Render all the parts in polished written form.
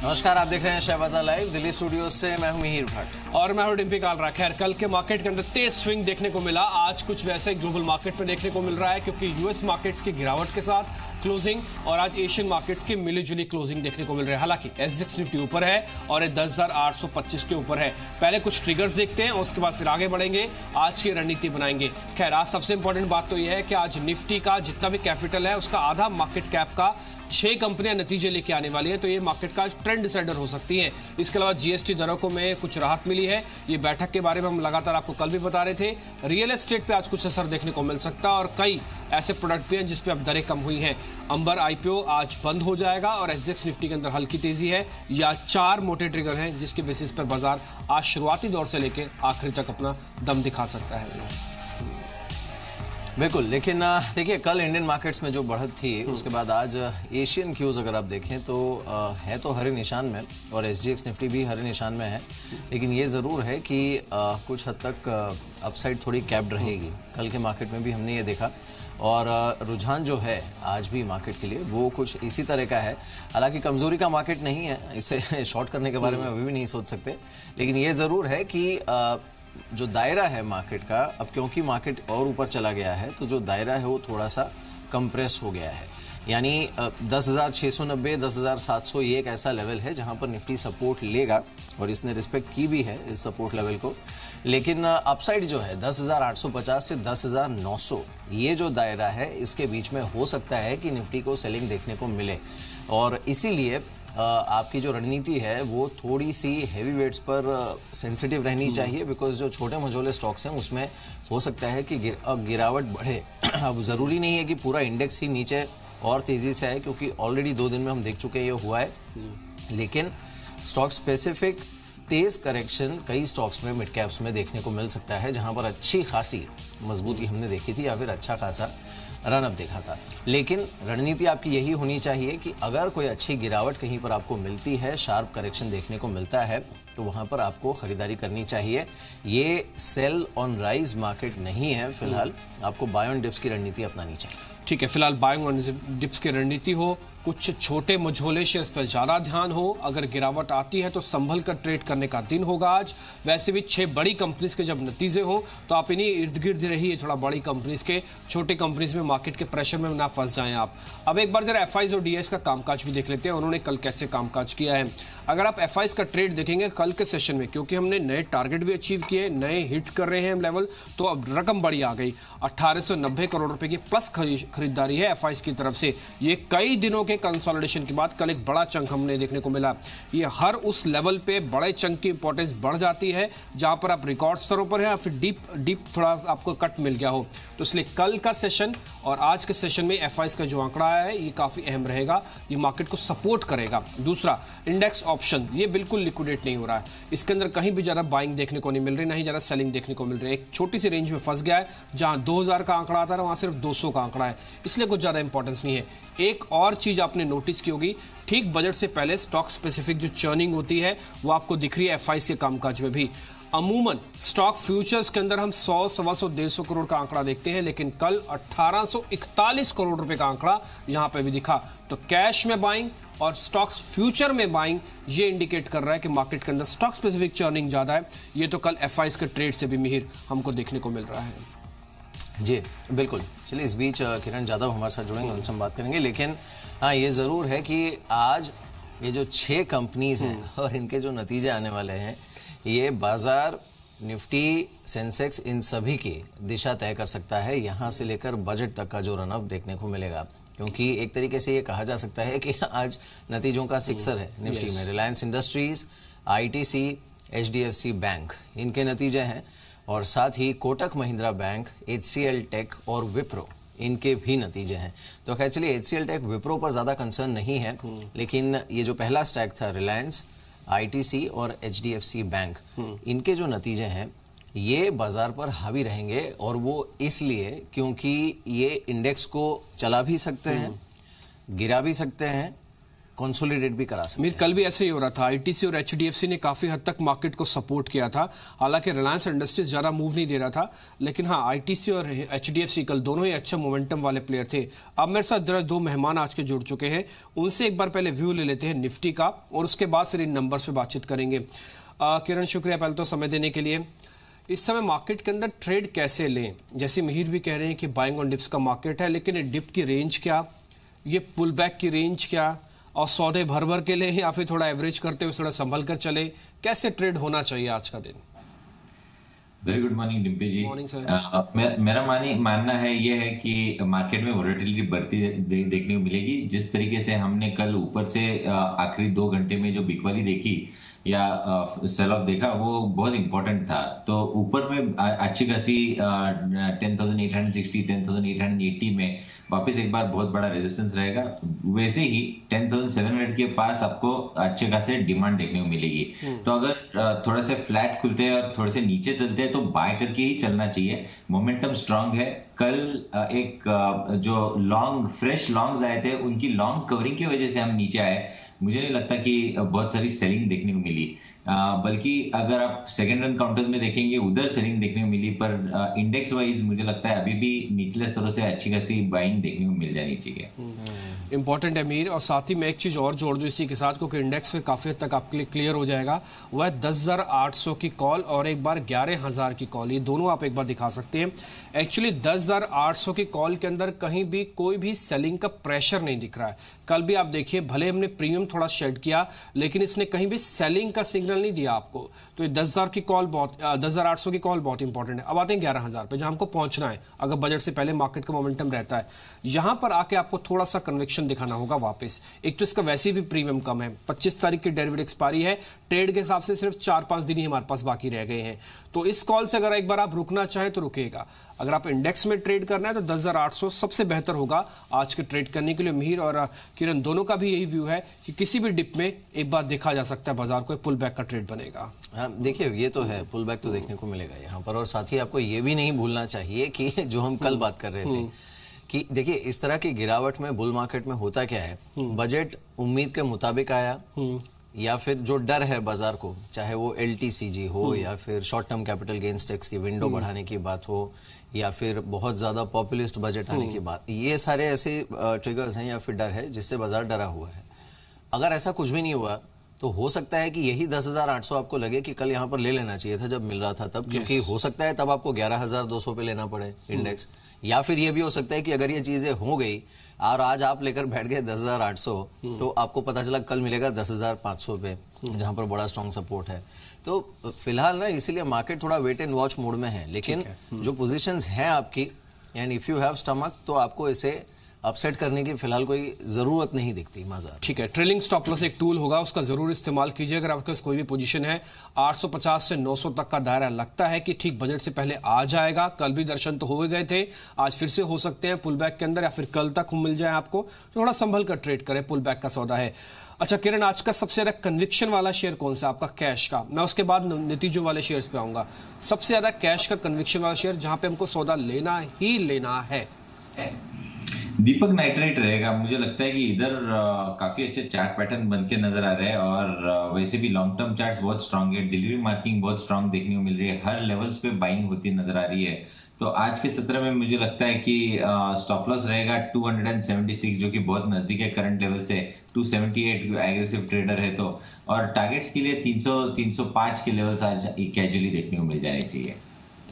नमस्कार, आप देख रहे हैं शहबाज़ लाइव दिल्ली स्टूडियो से। मैं हूं मिहिर भट्ट और मैं हूं डिम्पी कालरा। खैर, कल के मार्केट के अंदर तेज स्विंग देखने को मिला। आज कुछ वैसे ग्लोबल मार्केट में देखने को मिल रहा है, क्योंकि यूएस मार्केट्स की गिरावट के साथ क्लोजिंग और आज एशियन मार्केट्स की मिलीजुली क्लोजिंग देखने को मिल रही है। हालांकि SGX निफ्टी ऊपर है और 10,825 के ऊपर है। पहले कुछ ट्रिगर्स देखते हैं और उसके बाद फिर आगे बढ़ेंगे, आज की रणनीति बनाएंगे। खैर, आज सबसे इंपॉर्टेंट बात तो यह है कि आज निफ्टी का जितना भी कैपिटल है उसका आधा मार्केट कैप का 6 कंपनियां नतीजे लेके आने वाली हैं, तो ये मार्केट का ट्रेंड डिसाइडर हो सकती हैं। इसके अलावा GST दरों को में कुछ राहत मिली है। ये बैठक के बारे में हम लगातार आपको कल भी बता रहे थे। रियल एस्टेट पे आज कुछ असर देखने को मिल सकता है और कई ऐसे प्रोडक्ट भी हैं जिसपे अब दरें कम हुई हैं। अंबर IPO आज बंद हो जाएगा और SGX निफ्टी के अंदर हल्की तेजी है। या 4 मोटे ट्रिगर हैं जिसके बेसिस पर बाजार आज शुरुआती दौर से लेकर आखिरी तक अपना दम दिखा सकता है। बिल्कुल, लेकिन देखिए, कल इंडियन मार्केट्स में जो बढ़त थी उसके बाद आज एशियन क्यूज अगर आप देखें तो है तो हरे निशान में और SGX निफ्टी भी हरे निशान में है। लेकिन ये ज़रूर है कि कुछ हद तक अपसाइड थोड़ी कैप्ड रहेगी। कल के मार्केट में भी हमने ये देखा और रुझान जो है आज भी मार्केट के लिए वो कुछ इसी तरह का है। हालांकि कमजोरी का मार्केट नहीं है, इसे शॉर्ट करने के बारे में अभी भी नहीं सोच सकते। लेकिन ये ज़रूर है कि जो दायरा है मार्केट का, अब क्योंकि मार्केट और ऊपर चला गया है तो जो दायरा है वो थोड़ा सा कंप्रेस हो गया है। यानी 10,690, 10,700 ये एक ऐसा लेवल है जहां पर निफ्टी सपोर्ट लेगा और इसने रिस्पेक्ट की भी है इस सपोर्ट लेवल को। लेकिन अपसाइड जो है 10,850 से 10,900 ये जो दायरा है इसके बीच में हो सकता है कि निफ्टी को सेलिंग देखने को मिले। और इसीलिए आपकी जो रणनीति है वो थोड़ी सी हैवी वेट्स पर सेंसिटिव रहनी चाहिए, बिकॉज जो छोटे मझोले स्टॉक्स हैं उसमें हो सकता है कि गिरावट बढ़े। अब ज़रूरी नहीं है कि पूरा इंडेक्स ही नीचे और तेज़ी से आए, क्योंकि ऑलरेडी 2 दिन में हम देख चुके हैं ये हुआ है। लेकिन स्टॉक स्पेसिफिक तेज करेक्शन कई स्टॉक्स में, मिड कैप्स में देखने को मिल सकता है, जहां पर अच्छी खासी मजबूती हमने देखी थी या फिर अच्छा खासा रनअप देखा था। लेकिन रणनीति आपकी यही होनी चाहिए कि अगर कोई अच्छी गिरावट कहीं पर आपको मिलती है, शार्प करेक्शन देखने को मिलता है, तो वहां पर आपको खरीदारी करनी चाहिए। ये सेल ऑन राइज मार्केट नहीं है। फिलहाल आपको बाय ऑन डिप्स की रणनीति अपनानी चाहिए। ठीक है, फिलहाल बाइंग ऑन डिप्स की रणनीति हो, कुछ छोटे मझोले शेयर्स पर ज्यादा ध्यान हो। अगर गिरावट आती है तो संभल कर ट्रेड करने का दिन होगा आज। वैसे भी 6 बड़ी कंपनीज के जब नतीजे हो तो आप इन्हीं इर्द गिर्द रहिए, थोड़ा बड़ी कंपनीज के, छोटे कंपनीज में मार्केट के प्रेशर में ना फंस जाएं आप। अब एक बार जरा FIs और DIs का कामकाज भी देख लेते हैं, उन्होंने कल कैसे कामकाज किया है। अगर आप FIs का ट्रेड देखेंगे कल के सेशन में, क्योंकि हमने नए टारगेट भी अचीव किए, नए हिट कर रहे हैं हम लेवल, तो अब रकम बड़ी आ गई। 1890 करोड़ रुपए की प्लस खरीदारी है FIs की तरफ से। ये कई दिनों के कंसोलिडेशन के बाद कल एक बड़ा चंक हमने देखने को मिला। ये हर उस लेवल पे बड़े चंक की इंपॉर्टेंस बढ़ जाती है जहां पर आप रिकॉर्ड स्तरों पर है या फिर डीप थोड़ा आपको कट मिल गया हो। तो इसलिए कल का सेशन और आज के सेशन में FIs का जो आंकड़ा है ये काफी अहम रहेगा, ये मार्केट को सपोर्ट करेगा। दूसरा, इंडेक्स ऑप्शन, ये बिल्कुल लिक्विडेट नहीं हो रहा है। इसके अंदर कहीं भी ज्यादा बाइंग देखने को नहीं मिल रही, नहीं ज्यादा सेलिंग देखने को मिल रही है। एक छोटी सी रेंज में फंस गया है, जहां 2000 का आंकड़ा आता है वहां सिर्फ 200 का आंकड़ा है, इसलिए कुछ ज्यादा इंपॉर्टेंस नहीं है। एक और चीज आपने नोटिस की होगी, ठीक बजट से पहले स्टॉक स्पेसिफिक जो चर्निंग होती है वो आपको दिख रही है FIs के कामकाज में भी। अमूमन स्टॉक फ्यूचर्स के अंदर हम 100, 125, 150 करोड़ का आंकड़ा देखते हैं, लेकिन कल 1841 करोड़ रुपए का आंकड़ा यहां पे भी दिखा। तो कैश में बाइंग और स्टॉक्स फ्यूचर में बाइंग, ये इंडिकेट कर रहा है कि मार्केट के अंदर स्टॉक स्पेसिफिक चर्निंग ज्यादा है। ये तो कल FIs के ट्रेड से भी मिहिर हमको देखने को मिल रहा है। जी बिल्कुल। चलिए, इस बीच किरण जादव हमारे साथ जुड़ेंगे, उनसे हम बात करेंगे। लेकिन हाँ, ये ज़रूर है कि आज ये जो 6 कंपनीज हैं और इनके जो नतीजे आने वाले हैं, ये बाजार, निफ्टी, सेंसेक्स, इन सभी की दिशा तय कर सकता है। यहाँ से लेकर बजट तक का जो रनअप देखने को मिलेगा, क्योंकि एक तरीके से ये कहा जा सकता है कि आज नतीजों का सिक्सर है निफ्टी में। Reliance Industries, ITC, HDFC bank, इनके नतीजे हैं और साथ ही Kotak Mahindra bank, HCL tech और विप्रो, इनके भी नतीजे हैं। तो खैर चलिए, HCL टेक, विप्रो पर ज्यादा कंसर्न नहीं है, लेकिन ये जो पहला स्टैक था रिलायंस, ITC और HDFC बैंक, इनके जो नतीजे हैं ये बाजार पर हावी रहेंगे। और वो इसलिए क्योंकि ये इंडेक्स को चला भी सकते हैं, गिरा भी सकते हैं कंसोलिडेट भी करा सकते हैं। कल भी ऐसे ही हो रहा था, आईटीसी और एचडीएफसी ने काफी हद तक मार्केट को सपोर्ट किया था। हालांकि रिलायंस इंडस्ट्रीज ज्यादा मूव नहीं दे रहा था, लेकिन हाँ आईटीसी और एचडीएफसी कल दोनों ही अच्छा मोमेंटम वाले प्लेयर थे। अब मेरे साथ जरा दो मेहमान आज के जुड़ चुके हैं, उनसे एक बार पहले व्यू ले लेते हैं निफ्टी का और उसके बाद फिर इन नंबर्स पे बातचीत करेंगे। किरण, शुक्रिया पहले तो समय देने के लिए। इस समय मार्केट के अंदर ट्रेड कैसे लें? जैसे मिहिर भी कह रहे हैं कि बाइंग ऑन डिप्स का मार्केट है, लेकिन ये डिप की रेंज क्या, ये पुल बैक की रेंज क्या, और सौदे भर भर के ले या फिर थोड़ा एवरेज करते हुए थोड़ा संभल कर चले, कैसे ट्रेड होना चाहिए आज का दिन? Very good morning Dimpy ji. Morning sir. मेरा मानना है ये है कि मार्केट में वोलेटिलिटी बढ़ती देखने को मिलेगी। जिस तरीके से हमने कल ऊपर से आखिरी 2 घंटे में जो बिकवाली देखी या सेल ऑफ देखा, वो बहुत इंपॉर्टेंट था। तो ऊपर में अच्छी खासी 10,860 10,880 में वापस एक बार बहुत बड़ा रेजिस्टेंस रहेगा। वैसे ही 10,700 के पास आपको अच्छे खासे डिमांड देखने को मिलेगी। तो अगर थोड़ा से फ्लैट खुलते हैं और थोड़े से नीचे चलते हैं तो बाय करके ही चलना चाहिए। मोमेंटम स्ट्रांग है। कल एक जो फ्रेश लॉन्ग्स आए थे, उनकी लॉन्ग कवरिंग की वजह से हम नीचे आए। मुझे नहीं लगता कि बहुत सारी सेलिंग देखने को मिली, बल्कि अगर आप सेकंड रन काउंटर्स में देखेंगे उधर सेलिंग देखने को मिली। पर इंडेक्स वाइज मुझे लगता है अभी भी निचले स्तरों से अच्छी खासी बाइंग देखने को मिल जानी चाहिए। इंपॉर्टेंट है मीर। और साथ ही मैं एक चीज और जोड़ दूं इसी के साथ, क्योंकि इंडेक्स में काफी हद तक आपके लिए क्लियर हो जाएगा, वह 10,800 की कॉल और एक बार 11,000 की कॉल, ये दोनों आप एक बार दिखा सकते हैं। एक्चुअली 10,800 की कॉल के अंदर कहीं भी कोई भी सेलिंग का प्रेशर नहीं दिख रहा है। कल भी आप देखिए, भले हमने प्रीमियम थोड़ा शेड किया, लेकिन इसने कहीं भी सेलिंग का सिग्नल नहीं दिया आपको। तो ये 10,000 की कॉल 10,800 की कॉल बहुत इंपॉर्टेंट है। अब आते हैं 11,000 पे, जहां हमको पहुंचना है अगर बजट से पहले मार्केट का मोमेंटम रहता है। यहां पर आके आपको थोड़ा सा कन्विक्शन दिखाना होगा वापस। एक तो इसका वैसे भी प्रीमियम कम है, 25 तारीख की डेरिवेटिव एक्सपायरी है, ट्रेड के हिसाब से सिर्फ 4-5 दिन ही हमारे पास बाकी रह गए हैं। तो इस कॉल से अगर एक बार आप रुकना चाहें तो रुकेगा। अगर आप इंडेक्स में ट्रेड करना है तो 10,800 सबसे बेहतर होगा आज के ट्रेड करने के लिए। मिहिर और किरण दोनों का भी यही व्यू है कि किसी भी डिप में एक बार देखा जा सकता है बाजार को पुल बैक का ट्रेड बनेगा। हाँ, देखिए ये तो है, पुल बैक तो देखने को मिलेगा यहाँ पर। और साथ ही आपको ये भी नहीं भूलना चाहिए कि जो हम कल बात कर रहे थे कि देखिए इस तरह की गिरावट में बुल मार्केट में होता क्या है, बजट उम्मीद के मुताबिक आया या फिर जो डर है बाजार को, चाहे वो LTCG हो या फिर short term capital gains tax की विंडो बढ़ाने की बात हो या फिर बहुत ज्यादा पॉपुलिस्ट बजट आने की बात, ये सारे ऐसे ट्रिगर्स हैं या फिर डर है जिससे बाजार डरा हुआ है। अगर ऐसा कुछ भी नहीं हुआ तो हो सकता है कि यही 10,800 आपको लगे कि कल यहाँ पर ले लेना चाहिए था जब मिल रहा था तब, क्योंकि हो सकता है तब आपको 11,200 पे लेना पड़े इंडेक्स। या फिर ये भी हो सकता है कि अगर ये चीजें हो गई और आज आप लेकर बैठ गए 10,800 तो आपको पता चला कल मिलेगा 10,500 पे, जहां पर बड़ा स्ट्रॉन्ग सपोर्ट है। तो फिलहाल ना इसीलिए मार्केट थोड़ा वेट एंड वॉच मोड में है, लेकिन जो पोजीशंस हैं आपकी, and if you have stomach, तो आपको इसे अपसेट करने की फिलहाल कोई जरूरत नहीं दिखती बाजार। ठीक है, ट्रेलिंग स्टॉप लॉस एक टूल होगा, उसका जरूर इस्तेमाल कीजिए। अगर आपके पास कोई भी पोजीशन है 850 से 900 तक का दायरा लगता है कि ठीक बजट से पहले आ जाएगा, कल भी दर्शन तो हो गए थे, आज फिर से हो सकते हैं पुल बैक के अंदर, या फिर कल तक मिल जाए आपको, तो थोड़ा संभल कर ट्रेड करें, पुल बैक का सौदा है। अच्छा किरण, आज का सबसे ज्यादा कन्विक्शन वाला शेयर कौन सा आपका कैश का? मैं उसके बाद नतीजों वाले शेयर्स पे आऊंगा। सबसे ज्यादा कैश का कन्विक्शन वाला शेयर जहां पे हमको सौदा लेना ही लेना है। दीपक नाइट्राइट रहेगा। मुझे लगता है कि इधर काफी अच्छे चार्ट पैटर्न बनके नजर आ रहे हैं और वैसे भी लॉन्ग टर्म चार्ट्स बहुत स्ट्रांग है, डिलीवरी मार्किंग बहुत स्ट्रांग देखने को मिल रही है, हर लेवल्स पे बाइंग होती नजर आ रही है। तो आज के सत्र में मुझे लगता है कि स्टॉप लॉस रहेगा 276, जो कि बहुत नजदीक है करंट लेवल से। 278 एग्रेसिव ट्रेडर है तो, और टारगेट्स के लिए 300-305 के लेवल्स आज कैजुअली देखने को मिल जाने चाहिए।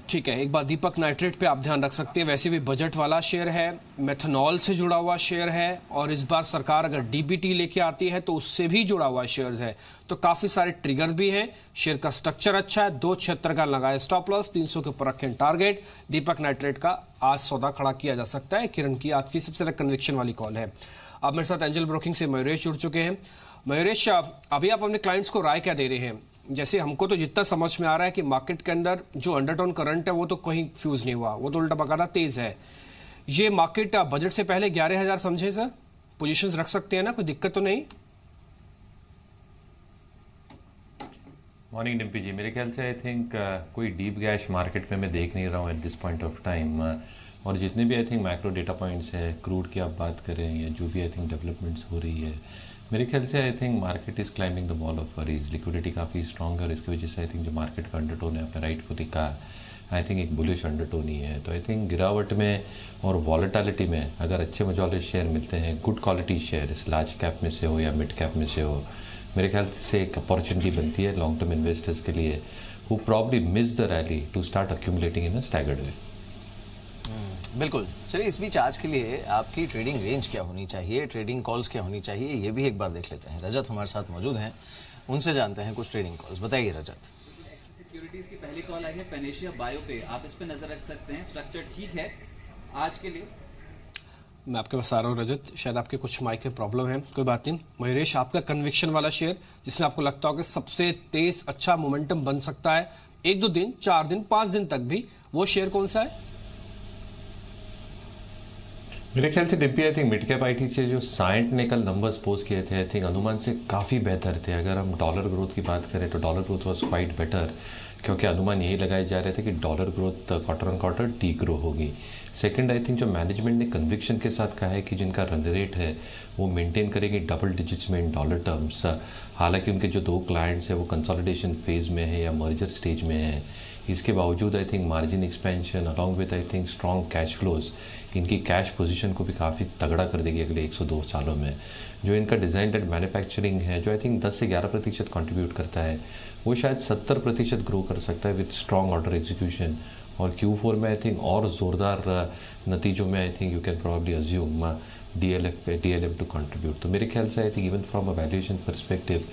ठीक है, एक बार दीपक नाइट्रेट पे आप ध्यान रख सकते हैं। वैसे भी बजट वाला शेयर है, मेथनॉल से जुड़ा हुआ शेयर है, और इस बार सरकार अगर DBT लेके आती है तो उससे भी जुड़ा हुआ शेयर है। तो काफी सारे ट्रिगर्स भी हैं, शेयर का स्ट्रक्चर अच्छा है। 276 का लगाया स्टॉप लॉस, 300 के ऊपर रखें टारगेट। दीपक नाइट्रेट का आज सौदा खड़ा किया जा सकता है। किरण की आज की सबसे ज्यादा कन्विक्शन वाली कॉल है। अब मेरे साथ एंजल ब्रोकिंग से मयूरेश जुड़ चुके हैं। मयूरेश, अभी आप अपने क्लाइंट्स को राय क्या दे रहे हैं? जैसे हमको तो जितना समझ में आ रहा है कि मार्केट के अंदर जो अंडरटोन करंट है वो तो कहीं फ्यूज नहीं हुआ, वो तो उल्टा बकायदा तेज है। ये मार्केट बजट से पहले 11,000 समझे सर, पोजीशंस रख सकते हैं ना, कोई दिक्कत तो नहीं? मॉर्निंग डिम्पी जी, मेरे ख्याल से आई थिंक कोई डीप गैश मार्केट में मैं देख नहीं रहा हूँ at this point of time. और जितने भी I think macro data points है, क्रूड की आप बात करें या जो भी आई थिंक डेवलपमेंट्स हो रही है, मेरे ख्याल से I think market is climbing the wall of worries, liquidity काफ़ी स्ट्रॉन्ग है और इसकी वजह से आई थिंक जो मार्केट का अंडरटोन है, आपने राइटफुली कहा, आई थिंक एक बुलिश अंडरटोन ही है। तो आई थिंक गिरावट में और वॉलेटिलिटी में अगर अच्छे मजौले शेयर मिलते हैं, गुड क्वालिटी शेयर, इस लार्ज कैप में से हो या मिड कैप में से हो, मेरे ख्याल से एक अपॉर्चुनिटी बनती है लॉन्ग टर्म इन्वेस्टर्स के लिए who probably miss the rally to start accumulating in a staggered way. बिल्कुल। चलिए, इस बीच आज के लिए आपकी ट्रेडिंग रेंज क्या होनी चाहिए, ट्रेडिंग कॉल्स क्या होनी चाहिए, ये भी एक बार देख लेते हैं। रजत हमारे साथ मौजूद हैं, उनसे जानते हैं कुछ ट्रेडिंग कॉल्स। बताइए रजत। सिक्योरिटीज की पहली कॉल आई है पेनेशिया बायो पे, आप इस पे नजर रख सकते हैं। स्ट्रक्चर ठीक है आज के लिए। मैं आपके पास आ रहा हूँ रजत, शायद आपके कुछ माइक में प्रॉब्लम है, कोई बात नहीं। मयूरेश, आपका कन्विक्शन वाला शेयर जिसमें आपको लगता हो कि सबसे तेज अच्छा मोमेंटम बन सकता है 1-2 दिन, 4 दिन, 5 दिन तक भी, वो शेयर कौन सा है? मेरे ख्याल से Dimpy, I think mid cap IT से जो साइंट ने कल नंबर्स पोस्ट किए थे, आई थिंक अनुमान से काफ़ी बेहतर थे। अगर हम डॉलर ग्रोथ की बात करें तो dollar growth was quite better, क्योंकि अनुमान यही लगाए जा रहे थे कि dollar growth quarter on quarter D grow होगी। सेकंड, आई थिंक जो मैनेजमेंट ने कन्विक्शन के साथ कहा है कि जिनका रन रेट है वो मेंटेन करेंगे डबल डिजिट्स में इन डॉलर टर्म्स। हालांकि उनके जो 2 क्लाइंट्स हैं वो कंसोलिडेशन फेज में है या मर्जर स्टेज में है, इसके बावजूद I think margin expansion along with I think strong cash flows इनकी कैश पोजीशन को भी काफ़ी तगड़ा कर देगी अगले 102 सालों में। जो इनका डिज़ाइन एंड मैन्युफैक्चरिंग है, जो आई थिंक 10 से 11% कंट्रीब्यूट करता है, वो शायद 70% ग्रो कर सकता है विद स्ट्रॉन्ग ऑर्डर एग्जीक्यूशन। और Q4 में आई थिंक और ज़ोरदार नतीजों में I think you can probably assume DLF to contribute. तो मेरे ख्याल से I think even from a valuation perspective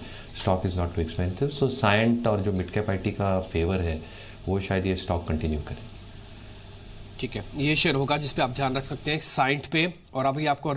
stock is not too expensive. So Cyient और जो मिड कैप आईटी का फेवर है वो शायद ये स्टॉक कंटिन्यू करे। ठीक है, ये शेयर होगा जिसपे आप ध्यान रख सकते हैं, साइंट पे, और अभी आपको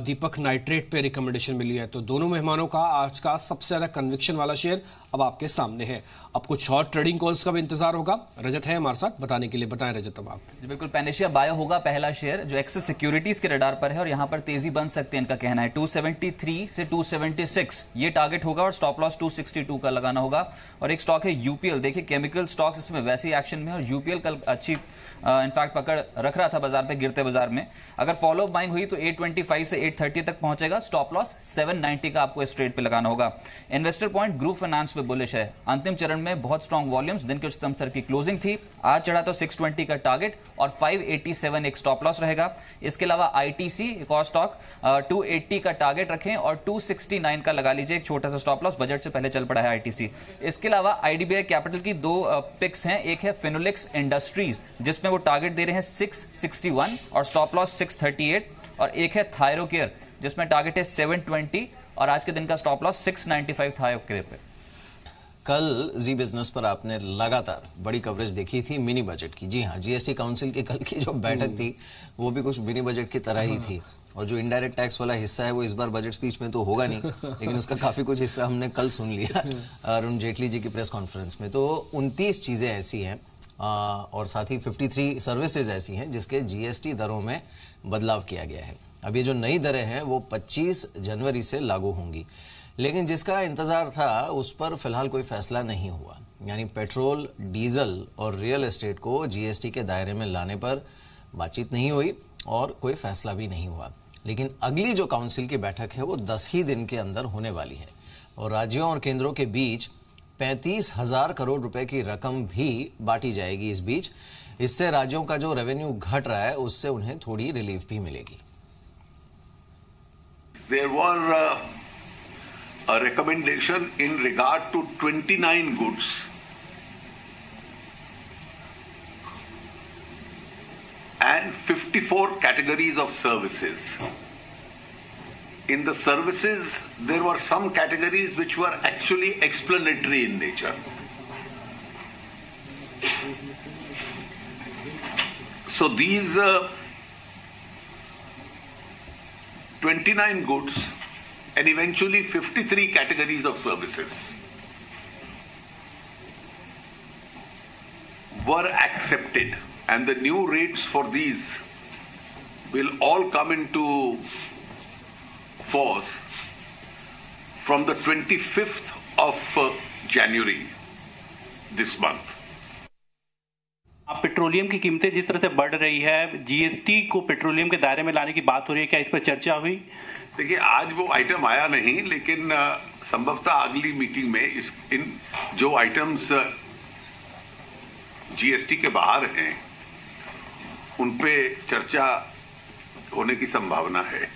दीपक नाइट्रेट पे रिकमेंडेशन मिली है। तो दोनों मेहमानों का आज का सबसे ज्यादा कन्विक्शन वाला शेयर अब आपके सामने है। अब कुछ और ट्रेडिंग कॉल्स का भी इंतजार होगा। रजत है हमारे साथ बताने के लिए, बताएं रजत अब आप। जी बिल्कुल, पेनेशिया बायो होगा पहला शेयर जो एक्सिस सिक्योरिटीज के रडार पर है और यहाँ पर तेजी बन सकती है, इनका कहना है। 273 से 276 ये टारगेट होगा और स्टॉप लॉस 262 का लगाना होगा। और एक स्टॉक है यूपीएल, देखिए केमिकल स्टॉक्स इसमें वैसे ही एक्शन में, और यूपीएल कल अच्छी इनफैक्ट पकड़ रख रहा था बाजार पे, गिरते बाजार में। अगर फॉलो बाइंग हुई तो 825 से 830 तक पहुंचेगा। स्टॉप लॉस 790 का आपको इस ट्रेड पे लगाना होगा। इन्वेस्टर पॉइंट ग्रुप फाइनेंस पे बुलिश है। अंतिम चरण में बहुत स्ट्रॉन्ग वॉल्यूम्स, दिन के उच्चतम स्तर की क्लोजिंग थी, आज चढ़ा तो 620 का टारगेट और 587 एक स्टॉप लॉस रहेगा। इसके अलावा आईटीसी एक और स्टॉक 280 का टारगेट रखें और 269 का लगा लीजिए एक छोटा सा स्टॉप लॉस, बजट से पहले चल पड़ा है आईटीसी। इसके अलावा आईडीबीआई कैपिटल की 2 पिक्स हैं, एक है फिनोलेक्स इंडस्ट्रीज जिसमें वो टारगेट दे रहे हैं 661 और स्टॉप लॉस 638, और एक है थायरोकेयर जिसमें टारगेट है 720 और आज के दिन का स्टॉप लॉस 695 थायरोकेयर पे। कल जी बिजनेस पर आपने लगातार बड़ी कवरेज देखी थी मिनी बजट की। जी हाँ, जीएसटी काउंसिल की कल की जो बैठक थी वो भी कुछ मिनी बजट की तरह ही थी। और जो इनडायरेक्ट टैक्स वाला हिस्सा है वो इस बार बजट स्पीच में तो होगा नहीं, लेकिन उसका काफी कुछ हिस्सा हमने कल सुन लिया अरुण जेटली जी की प्रेस कॉन्फ्रेंस में। तो 29 चीजें ऐसी हैं और साथ ही 53 सर्विसेज ऐसी हैं जिसके जीएसटी दरों में बदलाव किया गया है। अब ये जो नई दरें हैं वो 25 जनवरी से लागू होंगी, लेकिन जिसका इंतजार था उस पर फिलहाल कोई फैसला नहीं हुआ। यानी पेट्रोल, डीजल और रियल एस्टेट को जीएसटी के दायरे में लाने पर बातचीत नहीं हुई और कोई फैसला भी नहीं हुआ। लेकिन अगली जो काउंसिल की बैठक है वो 10 ही दिन के अंदर होने वाली है और राज्यों और केंद्रों के बीच 35,000 करोड़ रुपए की रकम भी बांटी जाएगी। इस बीच इससे राज्यों का जो रेवेन्यू घट रहा है उससे उन्हें थोड़ी रिलीफ भी मिलेगी। There were a recommendation in regard to 29 goods and 54 categories of services. In the services, there were some categories which were actually explanatory in nature. So these 29 goods and eventually 53 categories of services were accepted, and the new rates for these will all come into force from the 25th of January this month. Petroleum की कीमतें जिस तरह से बढ़ रही है, GST को petroleum के दायरे में लाने की बात हो रही है, क्या इस पर चर्चा हुई? देखिए, आज वो आइटम आया नहीं, लेकिन संभवतः अगली मीटिंग में इन जो आइटम्स जीएसटी के बाहर हैं उन पे चर्चा होने की संभावना है।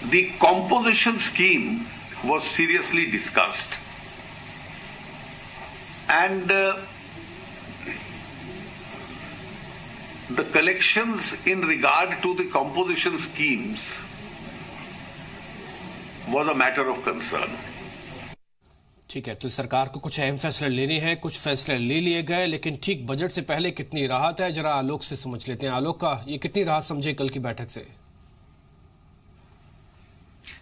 The composition scheme was seriously discussed, and the collections in regard to the composition schemes was a matter of concern. ठीक है, तो सरकार को कुछ अहम फैसले लेने हैं, कुछ फैसले ले लिए गए, लेकिन ठीक बजट से पहले कितनी राहत है, जरा आलोक से समझ लेते हैं। आलोक का ये कितनी राहत समझे कल की बैठक से?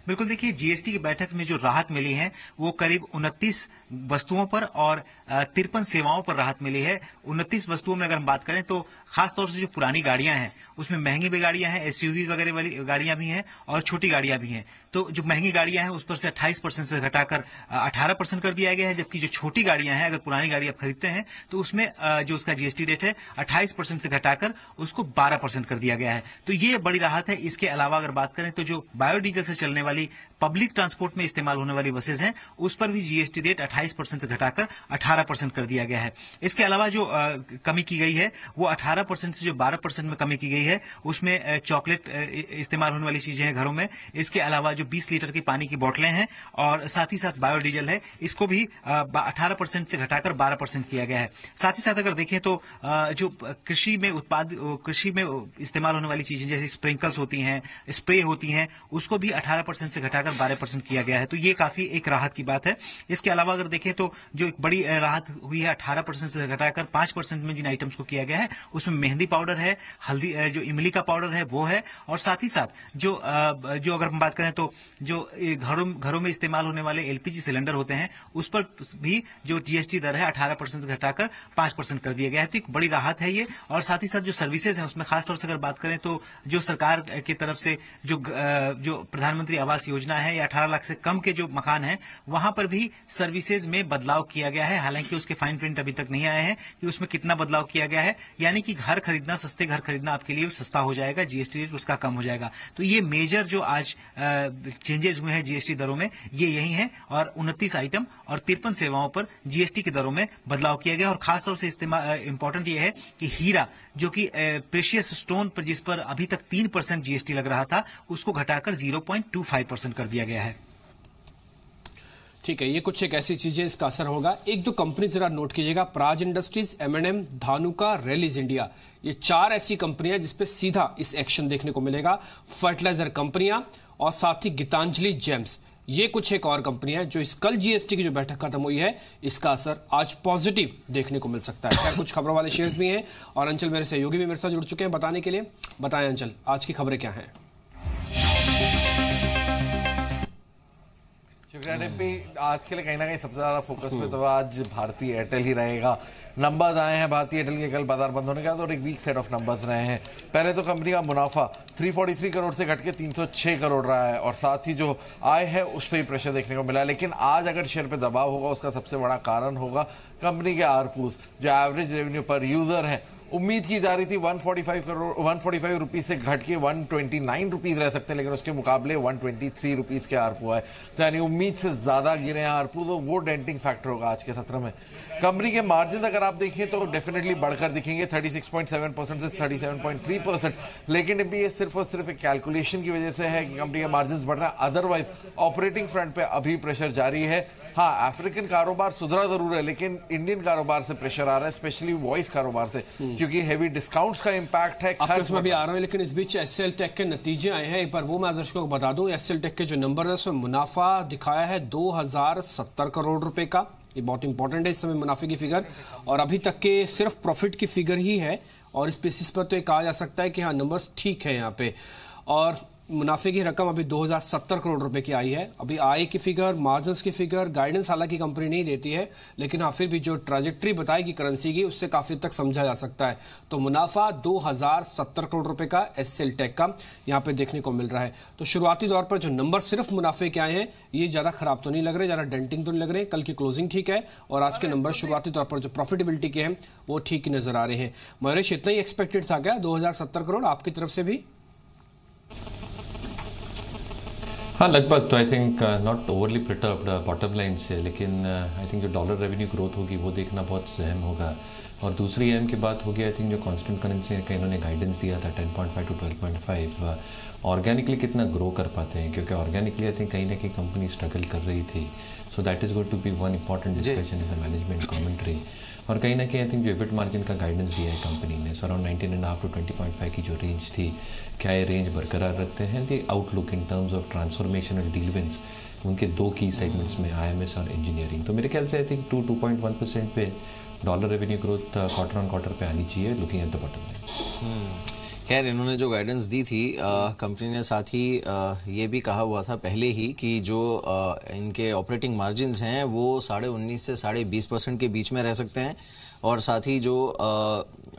बिल्कुल, देखिए, जीएसटी की बैठक में जो राहत मिली है वो करीब 29 वस्तुओं पर और 53 सेवाओं पर राहत मिली है। 29 वस्तुओं में अगर हम बात करें तो खासतौर से जो पुरानी गाड़ियां हैं उसमें महंगी भी गाड़ियां हैं, एसयूवी वगैरह वाली गाड़ियां भी हैं और छोटी गाड़ियां भी हैं। तो जो महंगी गाड़ियां हैं उस पर से 28% से घटाकर 18% कर दिया गया है, जबकि जो छोटी गाड़ियां हैं, अगर पुरानी गाड़ी आप खरीदते हैं तो उसमें जो उसका जीएसटी रेट है 28% से घटाकर उसको 12% कर दिया गया है। तो ये बड़ी राहत है। इसके अलावा अगर बात करें तो जो बायोडीजल से चलने वाली पब्लिक ट्रांसपोर्ट में इस्तेमाल होने वाली बसेज हैं उस पर भी जीएसटी रेट 28% से घटाकर 18% कर दिया गया है। इसके अलावा जो कमी की गई है वो 18% से जो 12% में कमी की गई है उसमें चॉकलेट इस्तेमाल होने वाली चीजें हैं घरों में। इसके अलावा जो 20 लीटर की पानी की बोतलें हैं और साथ ही साथ बायोडीजल है, इसको भी 18% से घटाकर 12% किया गया है। साथ ही साथ अगर देखें तो जो कृषि में इस्तेमाल होने वाली चीजें जैसे स्प्रिंकल्स होती हैं, स्प्रे होती हैं, उसको भी 18% से घटाकर 12% किया गया है। तो ये काफी एक राहत की बात है। इसके अलावा अगर देखें तो जो एक बड़ी राहत हुई है 18% से घटाकर 5% में जिन आइटम्स को किया गया है उसमें मेहंदी पाउडर है, हल्दी जो इमली का पाउडर है वो है, और साथ ही साथ जो अगर हम बात करें तो जो घरों में इस्तेमाल होने वाले एलपीजी सिलेंडर होते हैं उस पर भी जो जीएसटी दर है 18% से घटाकर 5% कर दिया गया है। तो एक बड़ी राहत है ये। और साथ ही साथ जो सर्विसेज हैं उसमें खासतौर से अगर बात करें तो जो सरकार की तरफ से जो प्रधानमंत्री आवास योजना है या 18 लाख से कम के जो मकान हैं वहां पर भी सर्विसेज में बदलाव किया गया है। हालांकि उसके फाइन प्रिंट अभी तक नहीं आए हैं कि उसमें कितना बदलाव किया गया है, यानी कि सस्ते घर खरीदना आपके लिए सस्ता हो जाएगा, जीएसटी रेट उसका कम हो जाएगा। तो ये मेजर जो आज चेंजेस हुए हैं जीएसटी दरों में ये यही है, और 29 आइटम और 53 सेवाओं पर जीएसटी की दरों में बदलाव किया गया। और खासतौर से इंपॉर्टेंट ये है कि हीरा जो कि प्रेशियस स्टोन पर जिस पर अभी तक 3% जीएसटी लग रहा था उसको घटाकर 0.25% कर दिया गया है। ठीक है, ये कुछ एक ऐसी चीजें इसका असर होगा। एक दो कंपनी जरा नोट कीजिएगा, Praj industries, M&M, Dhanuka, Ryle's India, ये 4 ऐसी कंपनियां जिसपे सीधा इस एक्शन देखने को मिलेगा। फर्टिलाइजर कंपनियां और साथ ही गीतांजलि जेम्स, ये कुछ एक और कंपनियां जो इस कल जीएसटी की जो बैठक खत्म हुई है इसका असर आज पॉजिटिव देखने को मिल सकता है। खैर, कुछ खबरों वाले शेयर्स भी हैं और अंचल मेरे सहयोगी भी मेरे साथ जुड़ चुके हैं बताने के लिए। बताएं अंचल, आज की खबरें क्या हैं? शुक्रिया डिम्पी। आज के लिए कहीं ना कहीं सबसे ज्यादा फोकस पे तो आज भारती एयरटेल ही रहेगा। नंबर्स आए हैं भारतीय एयरटेल के कल बाजार बंद होने के बाद और एक वीक सेट ऑफ नंबर्स रहे हैं। पहले तो कंपनी का मुनाफा 343 करोड़ से घट के 306 करोड़ रहा है और साथ ही जो आय है उस पर ही प्रेशर देखने को मिला है। लेकिन आज अगर शेयर पे दबाव होगा उसका सबसे बड़ा कारण होगा कंपनी के आरपूस जो एवरेज रेवेन्यू पर यूजर है। उम्मीद की जा रही थी 145 रुपीज से घट के 129 रुपीज रह सकते हैं, लेकिन उसके मुकाबले 123 रुपीज के आरपू आए, तो यानी उम्मीद से ज्यादा गिरे हैं आरपू, तो वो डेंटिंग फैक्टर होगा आज के सत्र में। कंपनी के मार्जिन अगर आप देखें तो डेफिनेटली बढ़कर दिखेंगे 36.7% से 37.3%, लेकिन ये सिर्फ और सिर्फ एक कैलकुलेशन की वजह से है कि कंपनी के मार्जिन बढ़ रहे हैं। अदरवाइज ऑपरेटिंग फ्रंट पे अभी प्रेशर जारी है। हाँ, अफ्रीकन कारोबार सुधरा जरूर है लेकिन इंडियन कारोबार से प्रेशर आ रहा है, स्पेशली वॉइस कारोबार से, क्योंकि हेवी डिस्काउंट्स का इंपैक्ट है। खर्च में भी आ रहा है, लेकिन इस बीच एसएल टेक के नतीजे आए हैं। एक बार वो मैं दर्शकों को बता दूं, एसएल टेक के जो नंबर है उसमें मुनाफा दिखाया है 2070 करोड़ रुपए का। ये बहुत इंपॉर्टेंट है इस समय मुनाफे की फिगर, और अभी तक के सिर्फ प्रॉफिट की फिगर ही है और इस बेसिस पर तो ये कहा जा सकता है कि हाँ नंबर्स ठीक है यहाँ पे। और मुनाफे की रकम अभी 2070 करोड़ रुपए की आई है। अभी आय की फिगर, मार्जिन्स की फिगर, गाइडेंस हालांकि कंपनी नहीं देती है, लेकिन हाँ फिर भी जो ट्राजेक्ट्री बताएगी करेंसी की उससे काफी तक समझा जा सकता है। तो मुनाफा 2070 करोड़ रुपए का एचसीएल टेक का यहाँ पे देखने को मिल रहा है। तो शुरुआती दौर पर जो नंबर सिर्फ मुनाफे के आए हैं ये ज्यादा खराब तो नहीं लग रहे, ज्यादा डेंटिंग तो नहीं लग रहे। कल की क्लोजिंग ठीक है और आज के नंबर शुरुआती तौर पर जो प्रॉफिटेबिलिटी के हैं वो ठीक ही नजर आ रहे हैं। मयूरेश, इतना ही एक्सपेक्टेड था क्या 2070 करोड़ आपकी तरफ से भी? हाँ लगभग। तो I think not overly perturbed bottom line से, लेकिन आई थिंक जो डॉलर रेवेन्यू ग्रोथ होगी वो देखना बहुत अहम होगा। और दूसरी अहम की बात होगी आई थिंक जो कांस्टेंट करेंसी का इन्होंने गाइडेंस दिया था 10.5 to 12.5, ऑर्गेनिकली कितना ग्रो कर पाते हैं, क्योंकि ऑर्गेनिकली आई थिंक कहीं ना कहीं कंपनी स्ट्रगल कर रही थी। So that is going to be one important discussion in the management commentary. और कहीं ना कहीं आई थिंक जो एबिट मार्जिन का गाइडेंस दिया है कंपनी ने, सो अराउंड 19.5 to 20.5 की जो रेंज थी, क्या ये रेंज बरकरार रखते हैं? The outlook in terms of transformational deal wins उनके दो की सेगमेंट्स में आईएमएस और इंजीनियरिंग। तो मेरे ख्याल से आई थिंक 2.1% पे dollar revenue growth quarter on quarter पे आनी चाहिए, looking at the bottom line. खैर इन्होंने जो गाइडेंस दी थी कंपनी ने साथ ही ये भी कहा हुआ था पहले ही कि जो इनके ऑपरेटिंग मार्जिन्स हैं वो 19.5 से 20.5% के बीच में रह सकते हैं। और साथ ही जो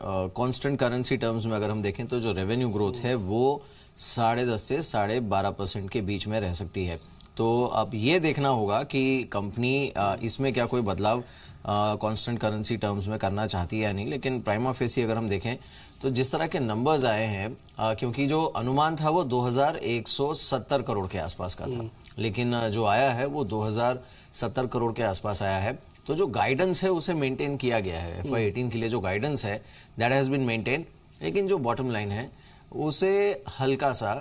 कांस्टेंट करेंसी टर्म्स में अगर हम देखें तो जो रेवेन्यू ग्रोथ है वो 10.5 से 12.5% के बीच में रह सकती है। तो अब ये देखना होगा कि कंपनी इसमें क्या कोई बदलाव कांस्टेंट करेंसी टर्म्स में करना चाहती है या नहीं। लेकिन प्राइमा फेसी अगर हम देखें तो जिस तरह के नंबर्स आए हैं, क्योंकि जो अनुमान था वो 2170 करोड़ के आसपास का था, लेकिन जो आया है वो 2070 करोड़ के आसपास आया है। तो जो गाइडेंस है उसे मेंटेन किया गया है। FY18 के लिए जो गाइडेंस है दैट हैज बीन मेंटेन, लेकिन जो बॉटम लाइन है उसे हल्का सा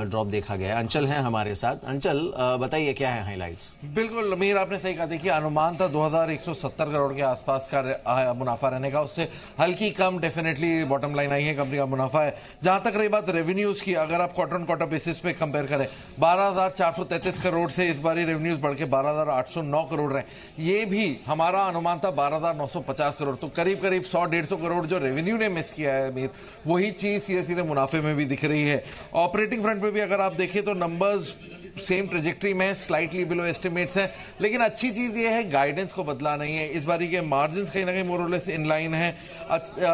ड्रॉप देखा गया है। अंचल है हमारे साथ। अंचल बताइए क्या है हाइलाइट्स? बिल्कुल मीर, आपने सही कहा। देखिए अनुमान था 2170 करोड़ के आसपास का मुनाफा रहने का, उससे हल्की कम डेफिनेटली बॉटम लाइन आई है, कंपनी का मुनाफा है। जहां तक रही बात रेवेन्यूज की, अगर आप क्वार्टर ऑन क्वार्टर बेसिस पे कंपेयर करें 12,433 करोड़ से इस बारी रेवेन्यूज बढ़ के 12,809 करोड़ रहे। ये भी हमारा अनुमान था 12,950 करोड़। तो करीब करीब 100-150 करोड़ जो रेवेन्यू ने मिस किया है मीर, वही चीज सीधे सीधे मुनाफे में भी दिख रही है। ऑपरेटिंग फ्रंट पे भी अगर आप देखें तो नंबर्स सेम ट्रेजेक्ट्री में, स्लाइटली बिलो एस्टिमेट्स हैं, लेकिन अच्छी चीज ये है गाइडेंस को बदला नहीं है। इस बारी के मार्जिन्स कहीं ना कहीं मोर और लेस इन लाइन है,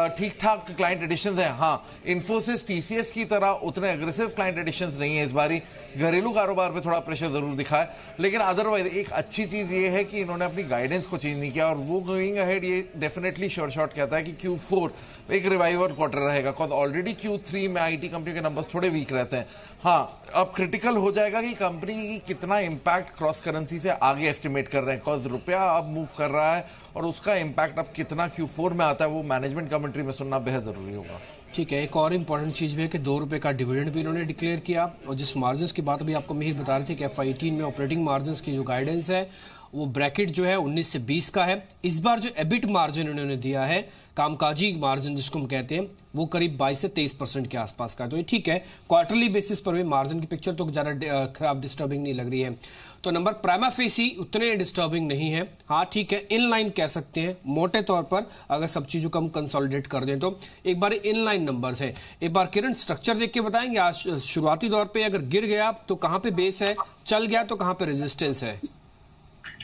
ठीक ठाक क्लाइंट एडिशंस हैं। हाँ, इन्फोसिस टीसीएस की तरह उतने एग्रेसिव क्लाइंट एडिशंस नहीं है इस बारी। घरेलू कारोबार पे थोड़ा प्रेशर जरूर दिखा है, लेकिन अदरवाइज एक अच्छी चीज ये है कि इन्होंने अपनी गाइडेंस को चेंज नहीं किया। और वो गोइंग अहेड ये डेफिनेटली श्योर शॉट कहता है कि Q4 एक रिवाइवल क्वार्टर रहेगा, बिकॉज ऑलरेडी Q3 में आईटी कंपनी के नंबर्स थोड़े वीक रहते हैं। हाँ, अब क्रिटिकल हो जाएगा कि कंपनी की कितना इंपैक्ट क्रॉस करेंसी से आगे एस्टिमेट कर रहे हैं, बिकॉज रुपया अब मूव कर रहा है और उसका इंपैक्ट अब कितना Q4 में आता है वो मैनेजमेंट कमेंट्री में सुनना बेहद जरूरी होगा। ठीक है, एक और इम्पोर्टेंट चीज भी है कि 2 रुपए का डिविडेंड भी इन्होंने डिक्लेयर किया। और जिस मार्जिन्स की बात अभी आपको मैं ही बता रही थी कि FY18 में ऑपरेटिंग मार्जिन्स की जो गाइडेंस है वो ब्रैकेट जो है 19 से 20 का है। इस बार जो एबिट मार्जिन उन्होंने दिया है, कामकाजी मार्जिन जिसको हम कहते हैं, वो करीब 22 से 23% के आसपास का है। तो ये ठीक है, क्वार्टरली बेसिस पर भी मार्जिन की पिक्चर तो ज्यादा खराब डिस्टर्बिंग नहीं लग रही है। तो नंबर प्राइमा फेसी उतने डिस्टर्बिंग नहीं है। हाँ ठीक है, इन लाइन कह सकते हैं मोटे तौर पर, अगर सब चीजों को हम कंसोलिडेट कर दें तो एक बार इन लाइन नंबर्स है। एक बार किरण स्ट्रक्चर देख के बताएंगे आज शुरुआती दौर पे अगर गिर गया तो कहां पे बेस है, चल गया तो कहां पे रेजिस्टेंस है?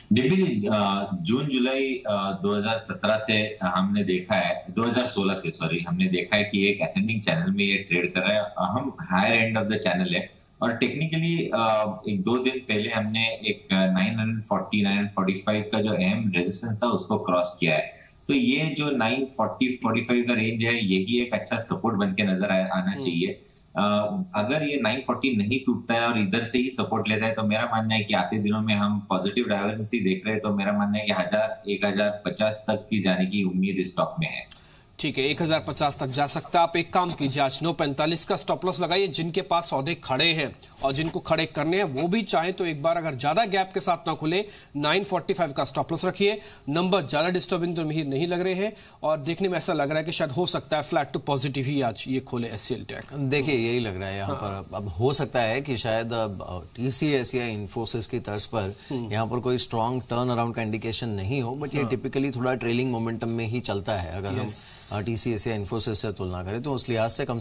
जून जुलाई 2017 से हमने देखा है, 2016 से सॉरी, हमने देखा है कि एक असेंडिंग चैनल में ये ट्रेड कर रहा है। हम higher end of the channel है और टेक्निकली एक 2 दिन पहले हमने एक 940-945 का जो अहम रेजिस्टेंस था उसको क्रॉस किया है। तो ये जो 940-45 का रेंज है यही एक अच्छा सपोर्ट बन के नजर आना चाहिए। अगर ये 940 नहीं टूटता है और इधर से ही सपोर्ट लेता है तो मेरा मानना है कि आते दिनों में हम पॉजिटिव डाइवर्जेंसी देख रहे हैं। तो मेरा मानना है कि 1000-1050 तक की जाने की उम्मीद इस स्टॉक में है। ठीक है, 1050 तक जा सकता है। आप एक काम कीजिए, आज 945 का स्टॉप लॉस लगाइए। जिनके पास सौदे खड़े हैं और जिनको खड़े करने हैं वो भी चाहे तो एक बार अगर ज्यादा गैप के साथ ना खुले 945 का स्टॉप लॉस रखिए। नंबर ज्यादा डिस्टर्बिंग तो नहीं लग रहे हैं और देखने में ऐसा लग रहा है कि शायद हो सकता है फ्लैट टू पॉजिटिव ही आज ये खोले एचसीएल टेक। देखिए यही लग रहा है यहाँ पर। अब हो सकता है कि शायद टीसीएस या इन्फोसिस की तर्ज पर यहाँ पर कोई स्ट्रॉन्ग टर्न अराउंड का इंडिकेशन नहीं हो, बट ये टिपिकली थोड़ा ट्रेलिंग मोमेंटम में ही चलता है। अगर हम टीसीएस या इन्फोसिस से तुलना करें तो उस लिहाज से कम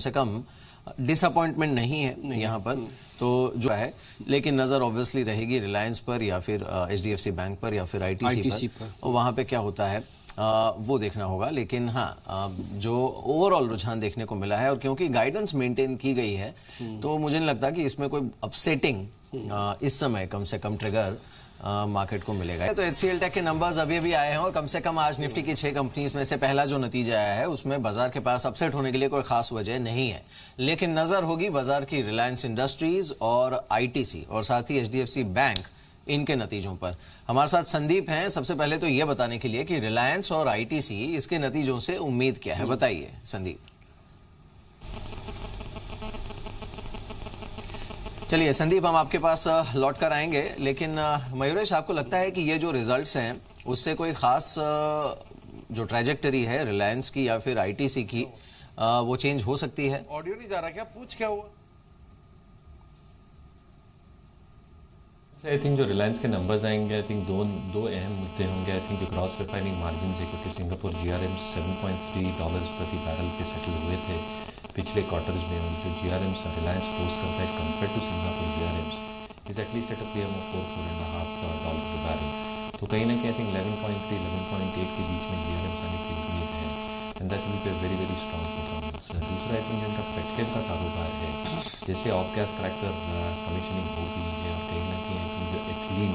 डिसअपॉइंटमेंट नहीं है यहाँ पर तो जो है, लेकिन नजर ऑब्वियसली रहेगी रिलायंस पर या फिर HDFC बैंक पर या फिर ITC पर। और वहां पे क्या होता है वो देखना होगा। लेकिन हाँ, जो ओवरऑल रुझान देखने को मिला है और क्योंकि गाइडेंस मेंटेन की गई है तो मुझे नहीं लगता कि इसमें कोई अपसेटिंग इस समय कम से कम ट्रिगर मार्केट को मिलेगा। तो HCL टेक के नंबर्स अभी आए हैं और कम से कम आज निफ्टी की 6 कंपनीज में से पहला जो नतीजा आया है उसमें बाजार के पास अपसेट होने के लिए कोई खास वजह नहीं है। लेकिन नजर होगी बाजार की रिलायंस इंडस्ट्रीज और ITC और साथ ही HDFC बैंक इनके नतीजों पर। हमारे साथ संदीप हैं, सबसे पहले तो ये बताने के लिए कि रिलायंस और ITC इसके नतीजों से उम्मीद क्या है, बताइए संदीप। चलिए संदीप, हम आपके पास लौट कर आएंगे, लेकिन मयूरेश, आपको लगता है कि ये जो रिजल्ट्स हैं उससे कोई खास जो ट्रैजेक्टरी है रिलायंस की या फिर ITC की वो चेंज हो सकती है? ऑडियो नहीं जा रहा क्या? पूछ क्या हुआ? आई थिंक जो रिलायंस के नंबर्स आएंगे, आई थिंक दो अहम मुद्दे होंगे। आई थिंक जो ग्रॉस रिफाइनिंग मार्जिन है, क्योंकि सिंगापुर GRM $7.3 प्रति बैरल पे सेटल हुए थे पिछले क्वार्टर्स में, और जो GRMs रिलायंस पोस्ट करता है compare to Singapore GRMs is at least at a PM of $4.5 per barrel. तो कहीं ना कहीं आई थिंक 11.3 11.8 के बीच में GRMs आने की उम्मीद है, and that will be very very strong performance. दूसरा आई थिंक जिनका पेट्रोल का कारोबार है, जैसे ऑफ गैस क्रैकर कमीशनिंग होगी है और कहीं ना कहीं एथिलीन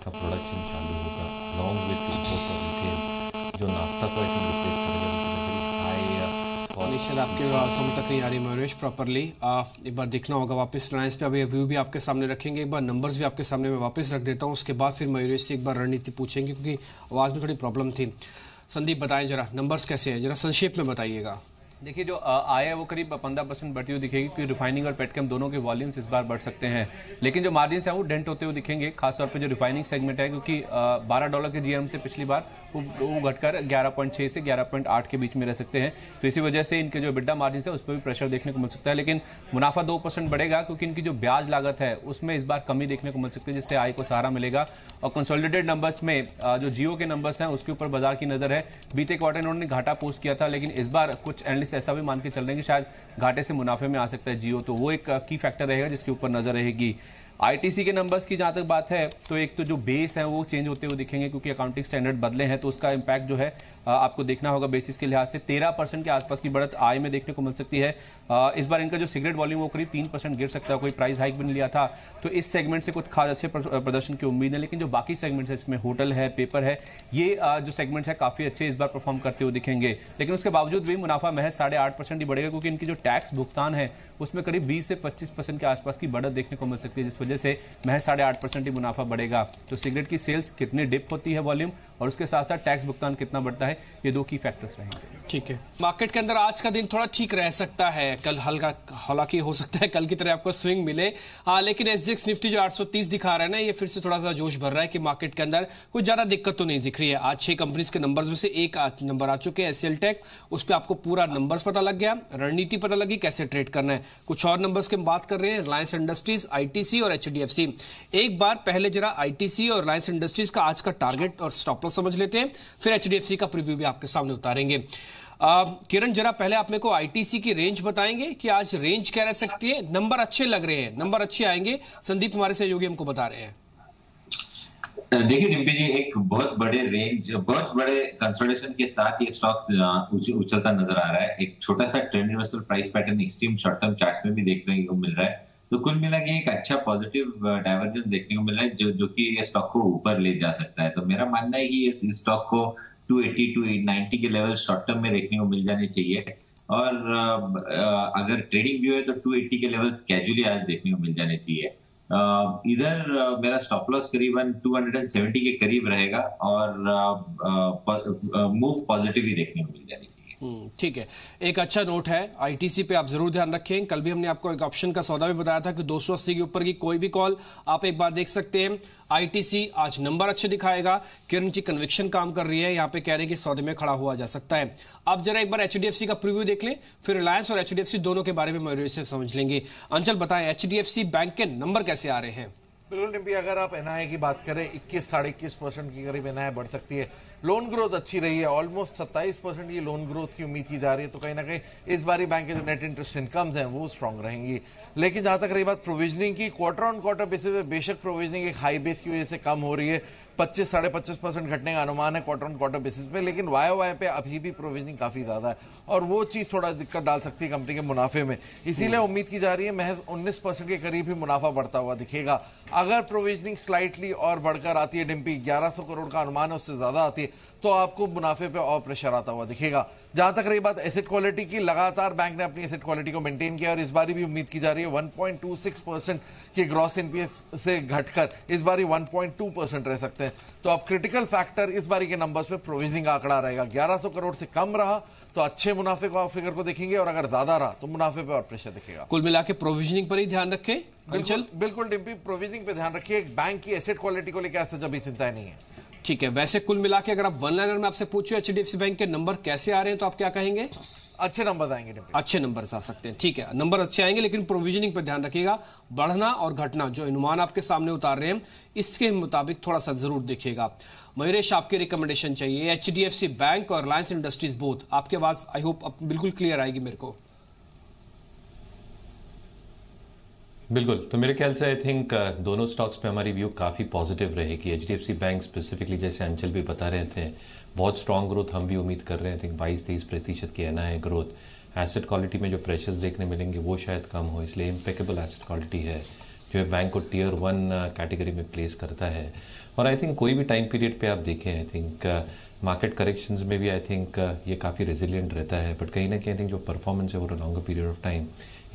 का प्रोडक्शन चालू होगा लॉन्ग विद इम्पोर्ट और रिटेल, जो नाफ्ता को आई थिंक रिप्लेस करेगा। आपके समझ तक नहीं आ रही मयूरेश प्रॉपरली, एक बार देखना होगा वापस रिलायंस पे। अभी व्यू भी आपके सामने रखेंगे, एक बार नंबर्स भी आपके सामने मैं वापस रख देता हूं, उसके बाद फिर मयूरेश से एक बार रणनीति पूछेंगे क्योंकि आवाज में थोड़ी प्रॉब्लम थी। संदीप बताएं जरा नंबर्स कैसे हैं, जरा संक्षेप में बताइएगा। देखिए जो आय है वो करीब 15% बढ़ती हुई दिखेगी, क्योंकि रिफाइनिंग और पेटकेम दोनों के वॉल्यूम्स इस बार बढ़ सकते हैं। लेकिन जो मार्जिन है वो डेंट होते हुए दिखेंगे, खासतौर पे जो रिफाइनिंग सेगमेंट है, क्योंकि $12 के GRM से पिछली बार वो घटकर 11.6 से 11.8 के बीच में रह सकते हैं। तो इसी वजह से इनके जो बिड्डा मार्जिन है उस पर भी प्रेशर देखने को मिल सकता है। लेकिन मुनाफा 2% बढ़ेगा, क्योंकि इनकी जो ब्याज लागत है उसमें इस बार कमी देखने को मिल सकती है, जिससे आय को सहारा मिलेगा। और कंसोलिडेटेड नंबर्स में जो जियो के नंबर्स हैं उसके ऊपर बाजार की नजर है। बीते क्वार्टर इन्होंने घाटा पोस्ट किया था, लेकिन इस बार कुछ एनालिस्ट ऐसा भी मान के चल कि शायद घाटे से मुनाफे में आ सकता है जियो, तो वो एक की फैक्टर रहेगा जिसके ऊपर नजर रहेगी। ITC के नंबर्स की जहां तक बात है तो एक तो जो बेस है वो चेंज होते हुए दिखेंगे, क्योंकि अकाउंटिंग स्टैंडर्ड बदले हैं, तो उसका इंपैक्ट जो है आपको देखना होगा बेसिस के लिहाज से। 13% के आसपास की बढ़त आय में देखने को मिल सकती है। इस बार इनका जो सिगरेट वॉल्यूम वो करीब 3% गिर सकता है, कोई प्राइस हाइक भी नहीं लिया था, तो इस सेगमेंट से कुछ खास अच्छे प्रदर्शन की उम्मीद है। लेकिन जो बाकी सेगमेंट्स है, इसमें होटल है, पेपर है, ये जो सेगमेंट्स है काफी अच्छे इस बार परफॉर्म करते हुए दिखेंगे। लेकिन उसके बावजूद भी मुनाफा महज 8.5% ही बढ़ेगा, क्योंकि इनकी जो टैक्स भुगतान है उसमें करीब 20 से 25% के आसपास की बढ़त देखने को मिल सकती है, जिस वजह से महज 8.5% ही मुनाफा बढ़ेगा। तो सिगरेट की सेल्स कितनी डिप होती है वॉल्यूम, और उसके साथ साथ टैक्स भुगतान कितना बढ़ता है, ये दो की फैक्टर्स रहेंगे। ठीक है, मार्केट के अंदर आज का दिन थोड़ा ठीक रह सकता है, कल हल्का हालांकि हो सकता है कल की तरह आपको स्विंग मिले, लेकिन SGX निफ्टी जो 830 दिखा रहा है ना, ये फिर से थोड़ा सा जोश भर रहा है कि मार्केट के अंदर कुछ ज्यादा दिक्कत तो नहीं दिख रही है। आज 6 कंपनीज के नंबर्स में से एक नंबर आ चुके हैं HCL टेक, उस पर आपको पूरा नंबर्स पता लग गया, रणनीति पता लगी कैसे ट्रेड करना है। कुछ और नंबर्स की बात कर रहे हैं, रिलायंस इंडस्ट्रीज, ITC और HDFC। एक बार पहले जरा ITC और रिलायंस इंडस्ट्रीज का आज का टारगेट और स्टॉप लॉस समझ लेते हैं, फिर HDFC का प्रीव्यू भी आपके सामने उतारेंगे। किरण, जरा पहले आप मेरे को ITC की रेंज बताएंगे कि आज रेंज क्या रह सकती है। नंबर अच्छे लग रहे हैं, नंबर अच्छे आएंगे, संदीप हमारे सहयोगी हमको बता रहे हैं। देखिए डिम्पी जी, एक बहुत बड़े रेंज, बहुत बड़े कंसोलिडेशन के साथ ये स्टॉक उछलता नजर आ रहा है। एक छोटा सा trend reversal price pattern extreme short term charts में भी देखने को मिल रहा है। तो कुल मिला के एक अच्छा पॉजिटिव डाइवर्जेंस देखने को मिल रहा है, जो कि ये स्टॉक को ऊपर ले जा सकता है। तो मेरा मानना है कि इस स्टॉक को 280 to 290 के लेवल शॉर्ट टर्म में देखने को मिल जाने चाहिए, और अगर ट्रेडिंग व्यू है तो 280 के लेवल्स कैजुअली आज देखने को मिल जाने चाहिए। इधर मेरा स्टॉप लॉस करीबन 270 के करीब रहेगा, और मूव पॉजिटिव ही देखने को मिल जानी चाहिए। ठीक है, एक अच्छा नोट है, ITC पे आप जरूर ध्यान रखें। कल भी हमने आपको एक ऑप्शन का सौदा भी बताया था कि 280 के ऊपर की कोई भी कॉल आप एक बार देख सकते हैं। ITC आज नंबर अच्छे दिखाएगा, किरण की कन्विक्शन काम कर रही है, यहाँ पे कह रहे हैं कि सौदे में खड़ा हुआ जा सकता है। अब जरा एक बार HDFC का प्रीव्यू देख लें, फिर रिलायंस और HDFC दोनों के बारे में मयूर से समझ लेंगे। अंचल बताएं, HDFC बैंक के नंबर कैसे आ रहे हैं? बिल्कुल डिम्पी, अगर आप एनआई की बात करें 21-21.5% के करीब एनआई बढ़ सकती है। लोन ग्रोथ अच्छी रही है, ऑलमोस्ट 27% की लोन ग्रोथ की उम्मीद की जा रही है, तो कहीं ना कहीं इस बारी बैंक के जो नेट इंटरेस्ट इनकम्स हैं वो स्ट्रांग रहेंगी। लेकिन जहां तक रही बात प्रोविजनिंग की, क्वार्टर ऑन क्वार्टर बेसिस पे बेशक प्रोविजनिंग एक हाई बेस की वजह से कम हो रही है, 25-25.5% घटने का अनुमान है क्वार्टर ऑन क्वार्टर बेसिस पे, लेकिन वाई पे अभी भी प्रोविजनिंग काफी ज्यादा है और वो चीज थोड़ा दिक्कत डाल सकती है कंपनी के मुनाफे में। इसीलिए उम्मीद की जा रही है महज 19% के करीब ही मुनाफा बढ़ता हुआ दिखेगा। अगर प्रोविजनिंग स्लाइटली और बढ़कर आती है डिम्पी, 1100 करोड़ का अनुमान है, उससे ज्यादा आती है, तो आपको मुनाफे पे और प्रेशर आता हुआ दिखेगा। जहां तक रही बात एसेट क्वालिटी की, लगातार बैंक ने अपनी एसेट क्वालिटी को मेंटेन किया और इस बारी भी उम्मीद की जा रही है 1.26% के ग्रॉस एनपीएस से घटकर इस बारी 1.2% रह सकते हैं। तो अब क्रिटिकल फैक्टर इस बारी के नंबर्स पे प्रोविजनिंग का आंकड़ा रहेगा। 1100 करोड़ से कम रहा तो अच्छे मुनाफे का फिगर को देखेंगे और अगर ज्यादा रहा तो मुनाफे पे और प्रेशर दिखेगा। कुल मिला के प्रोविजनिंग पर ही ध्यान रखें। बिल्कुल डिम्पी, प्रोविजनिंग पे ध्यान रखिए। बैंक की एसेट क्वालिटी को लेकर ऐसे अभी चिंता नहीं है। ठीक है, वैसे कुल मिला के अगर आप वन लाइनर में आपसे पूछो एचडीएफसी बैंक के नंबर कैसे आ रहे हैं तो आप क्या कहेंगे? अच्छे नंबर आएंगे, अच्छे नंबर आ सकते हैं। ठीक है, नंबर अच्छे आएंगे, लेकिन प्रोविजनिंग पर ध्यान रखिएगा। बढ़ना और घटना जो अनुमान आपके सामने उतार रहे हैं इसके मुताबिक थोड़ा सा जरूर देखिएगा। मयूरेश, आपकी रिकमेंडेशन चाहिए एचडीएफसी बैंक और रिलायंस इंडस्ट्रीज बोथ। आपके आवाज आई होप बिल्कुल क्लियर आएगी मेरे को। बिल्कुल, तो मेरे ख्याल से आई थिंक दोनों स्टॉक्स पे हमारी व्यू काफ़ी पॉजिटिव रहेगी। एचडीएफसी बैंक स्पेसिफिकली, जैसे अंचल भी बता रहे थे, बहुत स्ट्रांग ग्रोथ हम भी उम्मीद कर रहे हैं। आई थिंक 22-23% की एनआई ग्रोथ। एसेट क्वालिटी में जो प्रेशर्स देखने मिलेंगे वो शायद कम हो, इसलिए इम्पेकेबल एसेट क्वालिटी है जो है बैंक को टियर 1 कैटेगरी में प्लेस करता है। और आई थिंक कोई भी टाइम पीरियड पे आप देखें, आई थिंक मार्केट करेक्शंस में भी आई थिंक ये काफ़ी रेजिलियंट रहता है, बट कहीं ना कहीं आई थिंक जो परफॉर्मेंस है वो लॉन्गर पीरियड ऑफ टाइम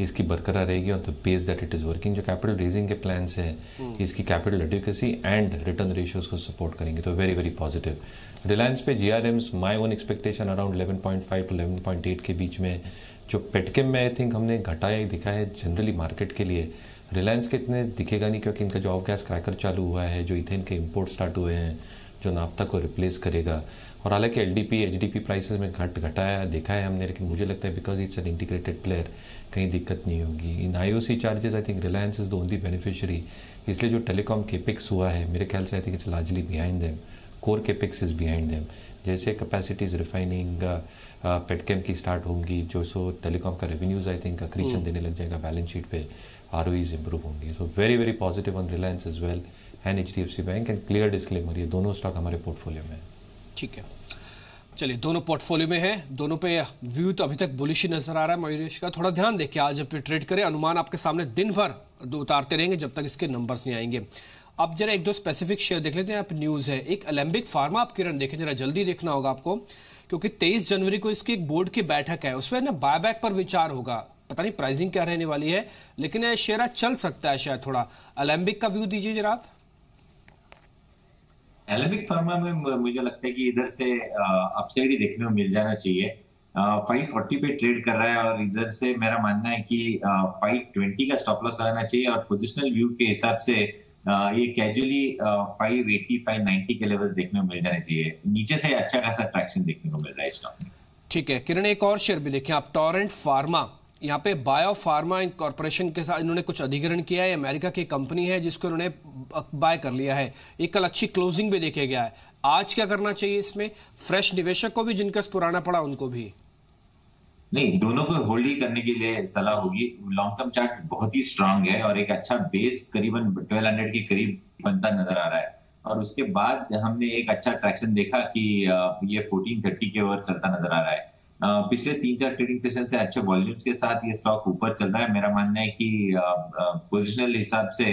इसकी बरकरार रहेगी on the base that it is working. जो कैपिटल रेजिंग के प्लान्स हैं इसकी capital adequacy and return ratios को सपोर्ट करेंगे, तो वेरी वेरी पॉजिटिव। रिलायंस पे GRMs my own expectation around 11.5 to 11.8 के बीच में। जो पेटकेम में आई थिंक हमने घटाया ही दिखा है जनरली मार्केट के लिए। रिलायंस के इतने दिखेगा नहीं क्योंकि इनका जो ऑफ गैस क्रैकर चालू हुआ है, जो इथेन के इम्पोर्ट स्टार्ट हुए हैं जो नाफ्ता को रिप्लेस करेगा। और हालांकि एलडीपी एचडीपी प्राइसेस में घटाया देखा है हमने, लेकिन मुझे लगता है because it's an integrated player कहीं दिक्कत नहीं होगी। In IOC charges I think Reliance is the only beneficiary, इसलिए जो टेलीकॉम केपिक्स हुआ है मेरे ख्याल से I think it's largely behind them. Core capex is behind them. जैसे कैपेसिटीज रिफाइनिंग पेटकेम की स्टार्ट होंगी, जो सो टेलीकॉम का रेवेन्यूज आई थिंक अक्रीशन देने लग जाएगा बैलेंस शीट पे, आरओईज इंप्रूव होंगी। So very very positive on Reliance as well and HDFC bank. And clear disclaimer, ये दोनों स्टॉक हमारे पोर्टफोलियो में है। ठीक है, चलिए दोनों पोर्टफोलियो में है, दोनों पे व्यू तो अभी तक बुलिश ही नजर आ रहा है। मयूरेश का थोड़ा ध्यान देखिए, आज जब ट्रेड करें अनुमान आपके सामने दिन भर उतारते रहेंगे जब तक इसके नंबर्स नहीं आएंगे। अब जरा एक दो स्पेसिफिक शेयर देख लेते हैं। आप न्यूज है एक एलेम्बिक फार्मा, आप किरण देखें जरा, जल्दी देखना होगा आपको क्योंकि 23 जनवरी को इसकी एक बोर्ड की बैठक है, उसमें ना बायबैक पर विचार होगा। पता नहीं प्राइसिंग क्या रहने वाली है, लेकिन यह शेयर आज चल सकता है शायद थोड़ा। एलेम्बिक का व्यू दीजिए जरा आप। एलेम्बिक फार्मा में मुझे लगता है कि इधर से अपसाइड ही देखने को मिल जाना चाहिए। 540 पे ट्रेड कर रहा है और इधर से मेरा मानना है कि 520 का स्टॉप लॉस लगाना चाहिए और पोजिशनल व्यू के हिसाब से ये कैजुअली 580 590 के लेवल्स देखने को मिल जाने चाहिए। नीचे से अच्छा खासा ट्रैक्शन देखने को मिल रहा है स्टॉक में। ठीक है किरण, एक और शेयर भी देखें आप, टोरेंट फार्मा। यहाँ पे बायो फार्मा कॉर्पोरेशन के साथ इन्होंने कुछ अधिग्रहण किया है। अमेरिका की कंपनी है जिसको इन्होंने बाय कर लिया है। एक कल अच्छी क्लोजिंग भी देखा गया है। आज क्या करना चाहिए इसमें? फ्रेश निवेशक को भी, जिनका पुराना पड़ा उनको भी? नहीं, दोनों को होल्ड ही करने के लिए सलाह होगी। लॉन्ग टर्म चार्ट बहुत ही स्ट्रांग है और एक अच्छा बेस करीबन 1200 के करीब बनता नजर आ रहा है और उसके बाद हमने एक अच्छा ट्रैक्शन देखा कि ये 1430 के ओर चलता नजर आ रहा है। पिछले 3-4 ट्रेडिंग सेशन से अच्छे वॉल्यूम्स के साथ ये स्टॉक ऊपर चल रहा है। मेरा मानना है कि पोजिशनल हिसाब से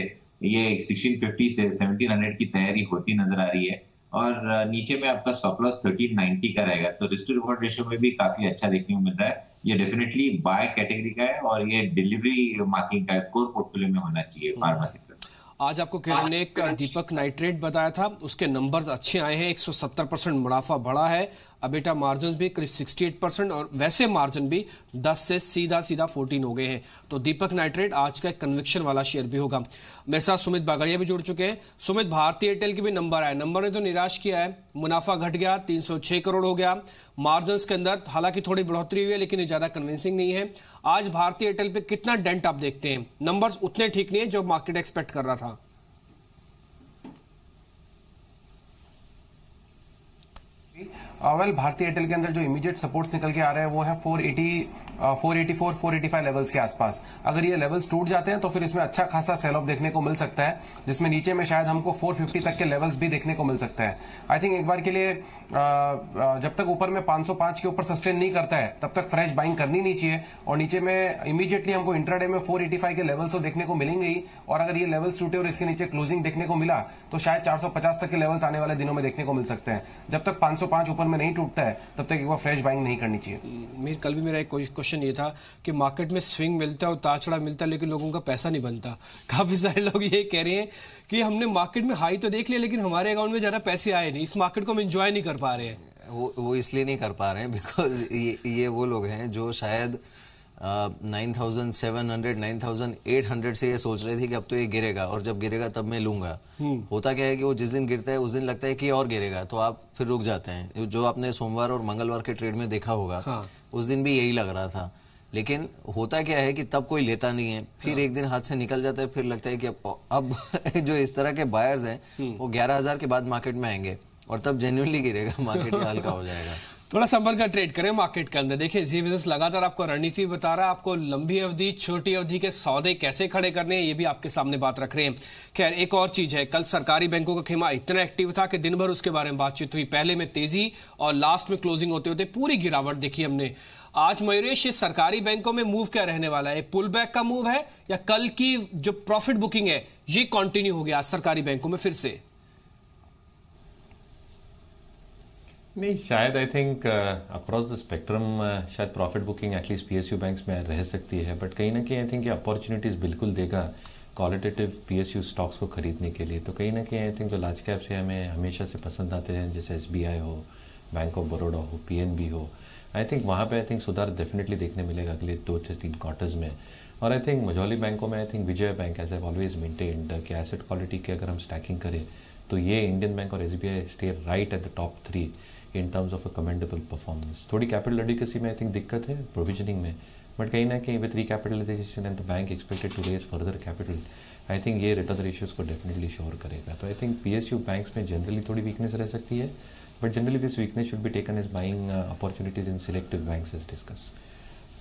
ये 1650 से 1700 की तैयारी होती नजर आ रही है और नीचे में आपका स्टॉप लॉस 1390 का रहेगा, तो रिस्क टू रिवॉर्ड रेशियो में भी काफी अच्छा देखने को मिल रहा है। ये डेफिनेटली बाय कैटेगरी का है और ये डिलीवरी मार्किंग का कोर पोर्टफोलियो में होना चाहिए फार्मा सेक्टर। आज आपको किरण ने एक दीपक नाइट्रेट बताया था, उसके नंबर्स अच्छे आए हैं। 170% मुनाफा बढ़ा है, अबेटा मार्जिन भी करीब 68% और वैसे मार्जिन भी 10 से सीधा 14 हो गए हैं। तो दीपक नाइट्रेट आज का एक कन्विक्शन वाला शेयर भी होगा। मेरे साथ सुमित बागड़िया भी जुड़ चुके हैं। सुमित, भारतीय एयरटेल के भी नंबर आए, नंबर ने तो निराश किया है। मुनाफा घट गया, 306 करोड़ हो गया। मार्जिन के अंदर हालांकि थोड़ी बढ़ोतरी हुई है लेकिन ज्यादा कन्विंसिंग नहीं है। आज भारतीय एयरटेल पे कितना डेंट आप देखते हैं? नंबर्स उतने ठीक नहीं है जो मार्केट एक्सपेक्ट कर रहा था। वेल भारतीय एयरटेल के अंदर जो इमीडिएट सपोर्ट्स निकल के आ रहे हैं वो है 484, 485 लेवल्स के आसपास। अगर ये लेवल्स टूट जाते हैं तो फिर इसमें अच्छा खासा सेल ऑफ देखने को मिल सकता है, जिसमें नीचे में शायद हमको 450 तक के लेवल्स भी देखने को मिल सकता है। आई थिंक एक बार के लिए जब तक ऊपर में 505 के ऊपर सस्टेन नहीं करता है तब तक फ्रेश बाइंग करनी नहीं चाहिए, और नीचे में इमीडिएटली हमको इंट्राडे में 485 के लेवल्स तो देखने को मिलेंगे ही, और अगर ये लेवल्स टूटे और इसके नीचे क्लोजिंग देखने को मिला तो शायद 450 तक के लेवल्स आने वाले दिनों में देखने को मिल सकते हैं। जब तक 505 ऊपर में नहीं टूटता है तब तक एक बार फ्रेश बाइंग नहीं करनी चाहिए। कल भी मेरा एक क्वेश्चन ये था कि मार्केट में स्विंग मिलता है और उतार चढ़ाव मिलता है, लेकिन लोगों का पैसा नहीं बनता। काफी सारे लोग ये कह रहे हैं कि हमने मार्केट में हाई तो देख लिया लेकिन हमारे अकाउंट में ज्यादा पैसे आए नहीं, इस मार्केट को हम एंजॉय नहीं कर पा रहे हैं। वो इसलिए नहीं कर पा रहे हैं बिकॉज ये वो लोग हैं जो शायद 9,700 9,800 से ये सोच रहे थे कि अब तो ये गिरेगा और जब गिरेगा तब मैं लूंगा। होता क्या है कि वो जिस दिन गिरता है उस दिन लगता है कि और गिरेगा, तो आप फिर रुक जाते हैं। जो आपने सोमवार और मंगलवार के ट्रेड में देखा होगा, हाँ। उस दिन भी यही लग रहा था, लेकिन होता क्या है कि तब कोई लेता नहीं है, फिर एक दिन हाथ से निकल जाता है, फिर लगता है कि अब जो इस तरह के बायर्स हैं वो 11,000 के बाद मार्केट में आएंगे और तब जेन्युइनली गिरेगा, मार्केट हल्का हो जाएगा। थोड़ा संभल कर ट्रेड करें मार्केट के अंदर। देखिए जी बिजनेस लगातार आपको रणनीति बता रहा है, आपको लंबी अवधि छोटी अवधि के सौदे कैसे खड़े करने हैं ये भी आपके सामने बात रख रहे हैं। खैर एक और चीज है, कल सरकारी बैंकों का खेमा इतना एक्टिव था कि दिन भर उसके बारे में बातचीत हुई, पहले में तेजी और लास्ट में क्लोजिंग होते होते पूरी गिरावट देखी हमने। आज मयूरेश ये सरकारी बैंकों में मूव क्या रहने वाला है, पुल बैक का मूव है या कल की जो प्रॉफिट बुकिंग है ये कंटिन्यू हो गया आज सरकारी बैंकों में फिर से? नहीं, शायद I think across the spectrum शायद profit booking at least PSU banks में रह सकती है, बट कहीं ना कहीं आई थिंक ये अपॉर्चुनिटीज बिल्कुल देगा क्वालिटेटिव पीएसयू स्टॉक्स को खरीदने के लिए। तो कहीं ना कहीं आई थिंक जो लार्ज कैप से हमें हमेशा से पसंद आते हैं, जैसे SBI हो, बैंक ऑफ बड़ौदा हो, PNB हो, आई थिंक वहाँ पे आई थिंक सुधार डेफिनेटली देखने मिलेगा अगले 2 से 3 क्वार्टर्स में। और आई थिंक मझौली बैंकों में I think Vijay bank as I always maintained कि एसेट क्वालिटी की अगर हम स्टैकिंग करें तो ये इंडियन बैंक और SBI stay right at the top 3 in terms of a commendable performance. थोड़ी कैपिटल एडिक्वेसी में आई थिंक दिक्कत है प्रोविजनिंग में, बट कहीं ना कहीं with recapitalisation and the bank expected to raise further capital, I think ये रिटर्न रेशियोज को डेफिनेटली श्योर करेगा। तो आई थिंक PSU बैंक्स में जनरली थोड़ी वीकनेस रह सकती है, but generally this weakness should be taken as buying opportunities in selective banks as discuss.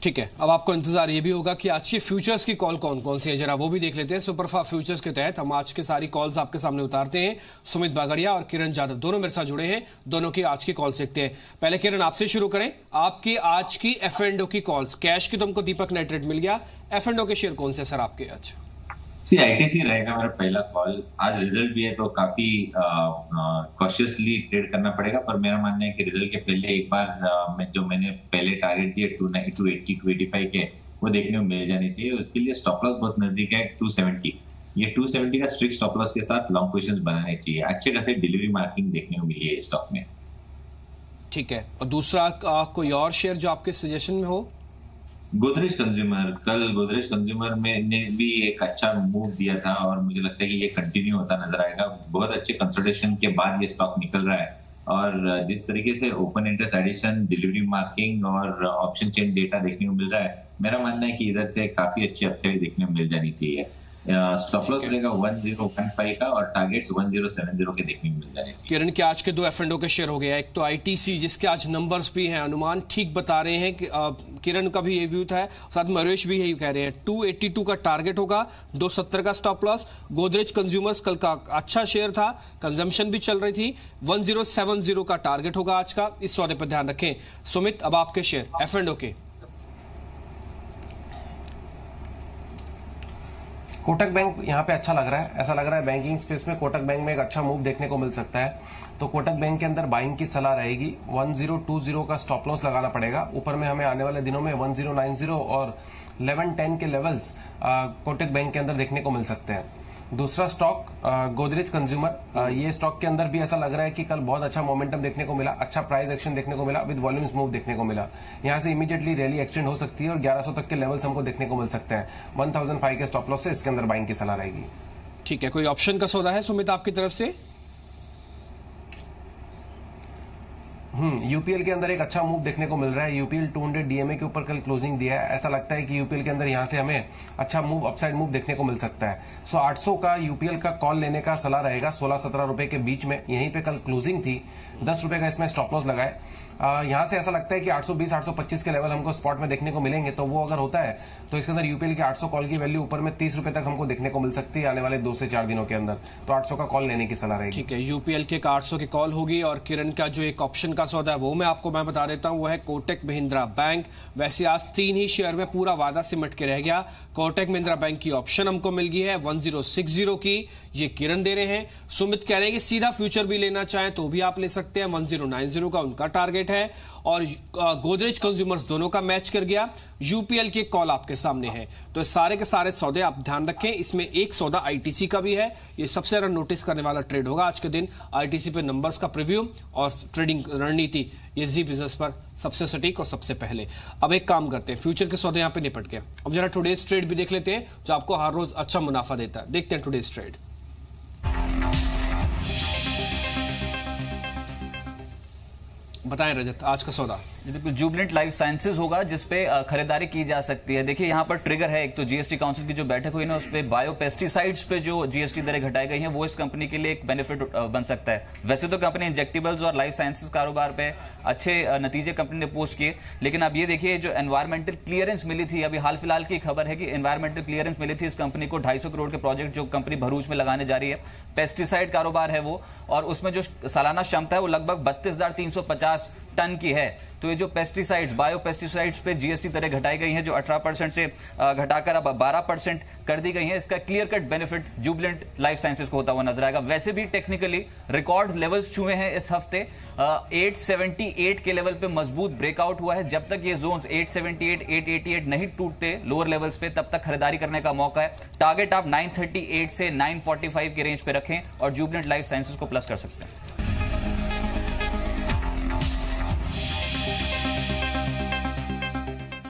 ठीक है, अब आपको इंतजार ये भी होगा कि आज के फ्यूचर्स की कॉल कौन कौन सी है, जरा वो भी देख लेते हैं। सुपरफास्ट फ्यूचर्स के तहत हम आज के सारी कॉल्स आपके सामने उतारते हैं। सुमित बागड़िया और किरण जाधव दोनों मेरे साथ जुड़े हैं, दोनों की आज की कॉल देखते हैं। पहले किरण आपसे शुरू करें, आपकी आज की F&O की कॉल्स। कैश की तुमको दीपक नेट रेट मिल गया, F&O के शेयर कौन से सर आपके आज? ITC रहेगा मेरा पहला कॉल। आज रिजल्ट भी है तो काफी कॉशियसली ट्रेड करना पड़ेगा, पर मेरा मानना है कि रिजल्ट के पहले एक बार जो मैंने पहले टारगेट दिए 280 285 के वो देखने को मिल जाने चाहिए। उसके लिए स्टॉप लॉस बहुत नजदीक है 270, ये 270 का स्ट्रिक्ट स्टॉप लॉस के साथ लॉन्ग पोजीशंस बनाने चाहिए। अच्छे खासे डिलीवरी मार्किंग देखने को मिली है इस स्टॉक में। ठीक है, और दूसरा कोई और शेयर जो आपके सजेशन में हो? गोदरेज कंज्यूमर, कल गोदरेज कंज्यूमर में ने भी एक अच्छा मूव दिया था और मुझे लगता है कि ये कंटिन्यू होता नजर आएगा। बहुत अच्छे कंसल्टेशन के बाद ये स्टॉक निकल रहा है और जिस तरीके से open interest addition, delivery marking और ऑप्शन चेन डेटा देखने को मिल रहा है, मेरा मानना है कि इधर से काफी अच्छी अपसाइड देखने को मिल जानी चाहिए। स्टॉप लॉस रहेगा 1015 का और टारगेट्स 1070 के देखने को मिल जाने चाहिए। किरण के आज के 2 F&O के शेयर हो गया, एक तो ITC जिसके आज नंबर्स भी हैं, अनुमान ठीक बता रहे हैं कि किरण का भी ये व्यू था, साथ में मयूरेश भी यही कह रहे हैं 282 का टारगेट होगा, 270 का स्टॉप लॉस। गोदरेज कंज्यूमर्स कल का अच्छा शेयर था, कंजम्पशन भी चल रही थी, 1070 का टारगेट होगा आज का, इस सौदे पर ध्यान रखें। सुमित अब आपके शेयर F&O के। कोटक बैंक यहाँ पे अच्छा लग रहा है, ऐसा लग रहा है बैंकिंग स्पेस में कोटक बैंक में एक अच्छा मूव देखने को मिल सकता है, तो कोटक बैंक के अंदर बाइंग की सलाह रहेगी। 1020 का स्टॉप लॉस लगाना पड़ेगा, ऊपर में हमें आने वाले दिनों में 1090 और 1110 के लेवल्स कोटक बैंक के अंदर देखने को मिल सकते हैं। दूसरा स्टॉक गोदरेज कंज्यूमर, ये स्टॉक के अंदर भी ऐसा लग रहा है कि कल बहुत अच्छा मोमेंटम देखने को मिला, अच्छा प्राइस एक्शन देखने को मिला, विद वॉल्यूम्स मूव देखने को मिला। यहां से इमीडिएटली रैली एक्सटेंड हो सकती है और 1100 तक के लेवल्स हमको देखने को मिल सकते हैं। 1005 के स्टॉप लॉस से इसके अंदर बाइंग की सलाह रहेगी। ठीक है, कोई ऑप्शन का सौदा है सुमित आपकी तरफ से? यूपीएल के अंदर एक अच्छा मूव देखने को मिल रहा है। यूपीएल 200 डीएमए के ऊपर कल क्लोजिंग दिया है। ऐसा लगता है कि यूपीएल के अंदर यहां से हमें अच्छा मूव, अपसाइड मूव देखने को मिल सकता है। सो 800 का यूपीएल का कॉल लेने का सलाह रहेगा 16-17 रुपए के बीच में। यहीं पे कल क्लोजिंग थी, 10 रुपए का इसमें स्टॉप लॉस लगाए। यहां से ऐसा लगता है कि 820-825 के लेवल हमको स्पॉट में देखने को मिलेंगे। तो वो अगर होता है तो इसके अंदर यूपीएल के 800 कॉल की वैल्यू ऊपर में 30 रुपए तक हमको देखने को मिल सकती है आने वाले 2 से 4 दिनों के अंदर। तो 800 का कॉल लेने की सलाह रहेगी। ठीक है, यूपीएल के 800 की कॉल होगी। और किरण का जो एक ऑप्शन का सौदा है वो मैं बता देता हूं, वो है कोटक महिंद्रा बैंक। वैसे आज 3 ही शेयर में पूरा वादा सिमट के रह गया। कोटक महिंद्रा बैंक की ऑप्शन हमको मिल गई है 1060 की, ये किरण दे रहे हैं। सुमित कह रहे हैं कि सीधा फ्यूचर भी लेना चाहें तो भी आप ले सकते हैं, 1090 का उनका टारगेट है। और गोदरेज कंज्यूमर्स दोनों का मैच कर गया। यूपीएल की कॉल आपके सामने है। तो सारे के सारे सौदे आप ध्यान रखें। इसमें एक सौदा आईटीसी का भी है, ये सबसे ज्यादा नोटिस करने वाला ट्रेड होगा आज के दिन। आईटीसी पे नंबर्स का प्रीव्यू और ट्रेडिंग रणनीति, ये जी बिजनेस पर सबसे सटीक और सबसे पहले। अब एक काम करते हैं, फ्यूचर के सौदे यहां पे निपट गए। अब जरा टुडेज ट्रेड भी देख लेते हैं जो आपको हर रोज अच्छा मुनाफा देता है। देखते हैं टुडेज ट्रेड। बताएं रजत, आज का सौदा। बिल्कुल, जुबिलेंट लाइफ साइंसेज होगा जिसपे खरीदारी की जा सकती है। देखिए यहाँ पर ट्रिगर है, एक तो जीएसटी काउंसिल की जो बैठक हुई ना, उस पे बायो पेस्टिसाइड्स पे जो जीएसटी दरें घटाई गई हैं, वो इस कंपनी के लिए एक बेनिफिट बन सकता है। वैसे तो कंपनी इंजेक्टिबल्स और लाइफ साइंसेज कारोबार पे अच्छे नतीजे कंपनी ने पोस्ट किए, लेकिन अब ये देखिए जो एनवायरमेंटल क्लियरेंस मिली थी, अभी हाल फिलहाल की खबर है कि एनवायरमेंटल क्लियरेंस मिली थी इस कंपनी को 250 करोड़ के प्रोजेक्ट जो कंपनी भरूच में लगाने जा रही है। पेस्टिसाइड कारोबार है वो, और उसमें जो सालाना क्षमता है वो लगभग 32,350 टन की है। तो ये जो पेस्टिसाइड्स, बायो पेस्टिसाइड्स पे जीएसटी दरें घटाई गई हैं, जो 18% से घटाकर अब 12% कर दी गई हैं, इसका clear cut benefit Jubilant life sciences को होता हुआ नजर आएगा। वैसे भी टेक्निकली रिकॉर्ड लेवल्स छुए हैं इस हफ्ते। 878 के लेवल पे मजबूत ब्रेकआउट हुआ है। जब तक ये जोन्स 878, 888 नहीं टूटते लोअर लेवल्स पे, तब तक खरीदारी करने का मौका है। टारगेट आप 938 से 945 के रेंज पे रखें और जुबिलेंट लाइफ साइंसेज को प्लस कर सकते हैं।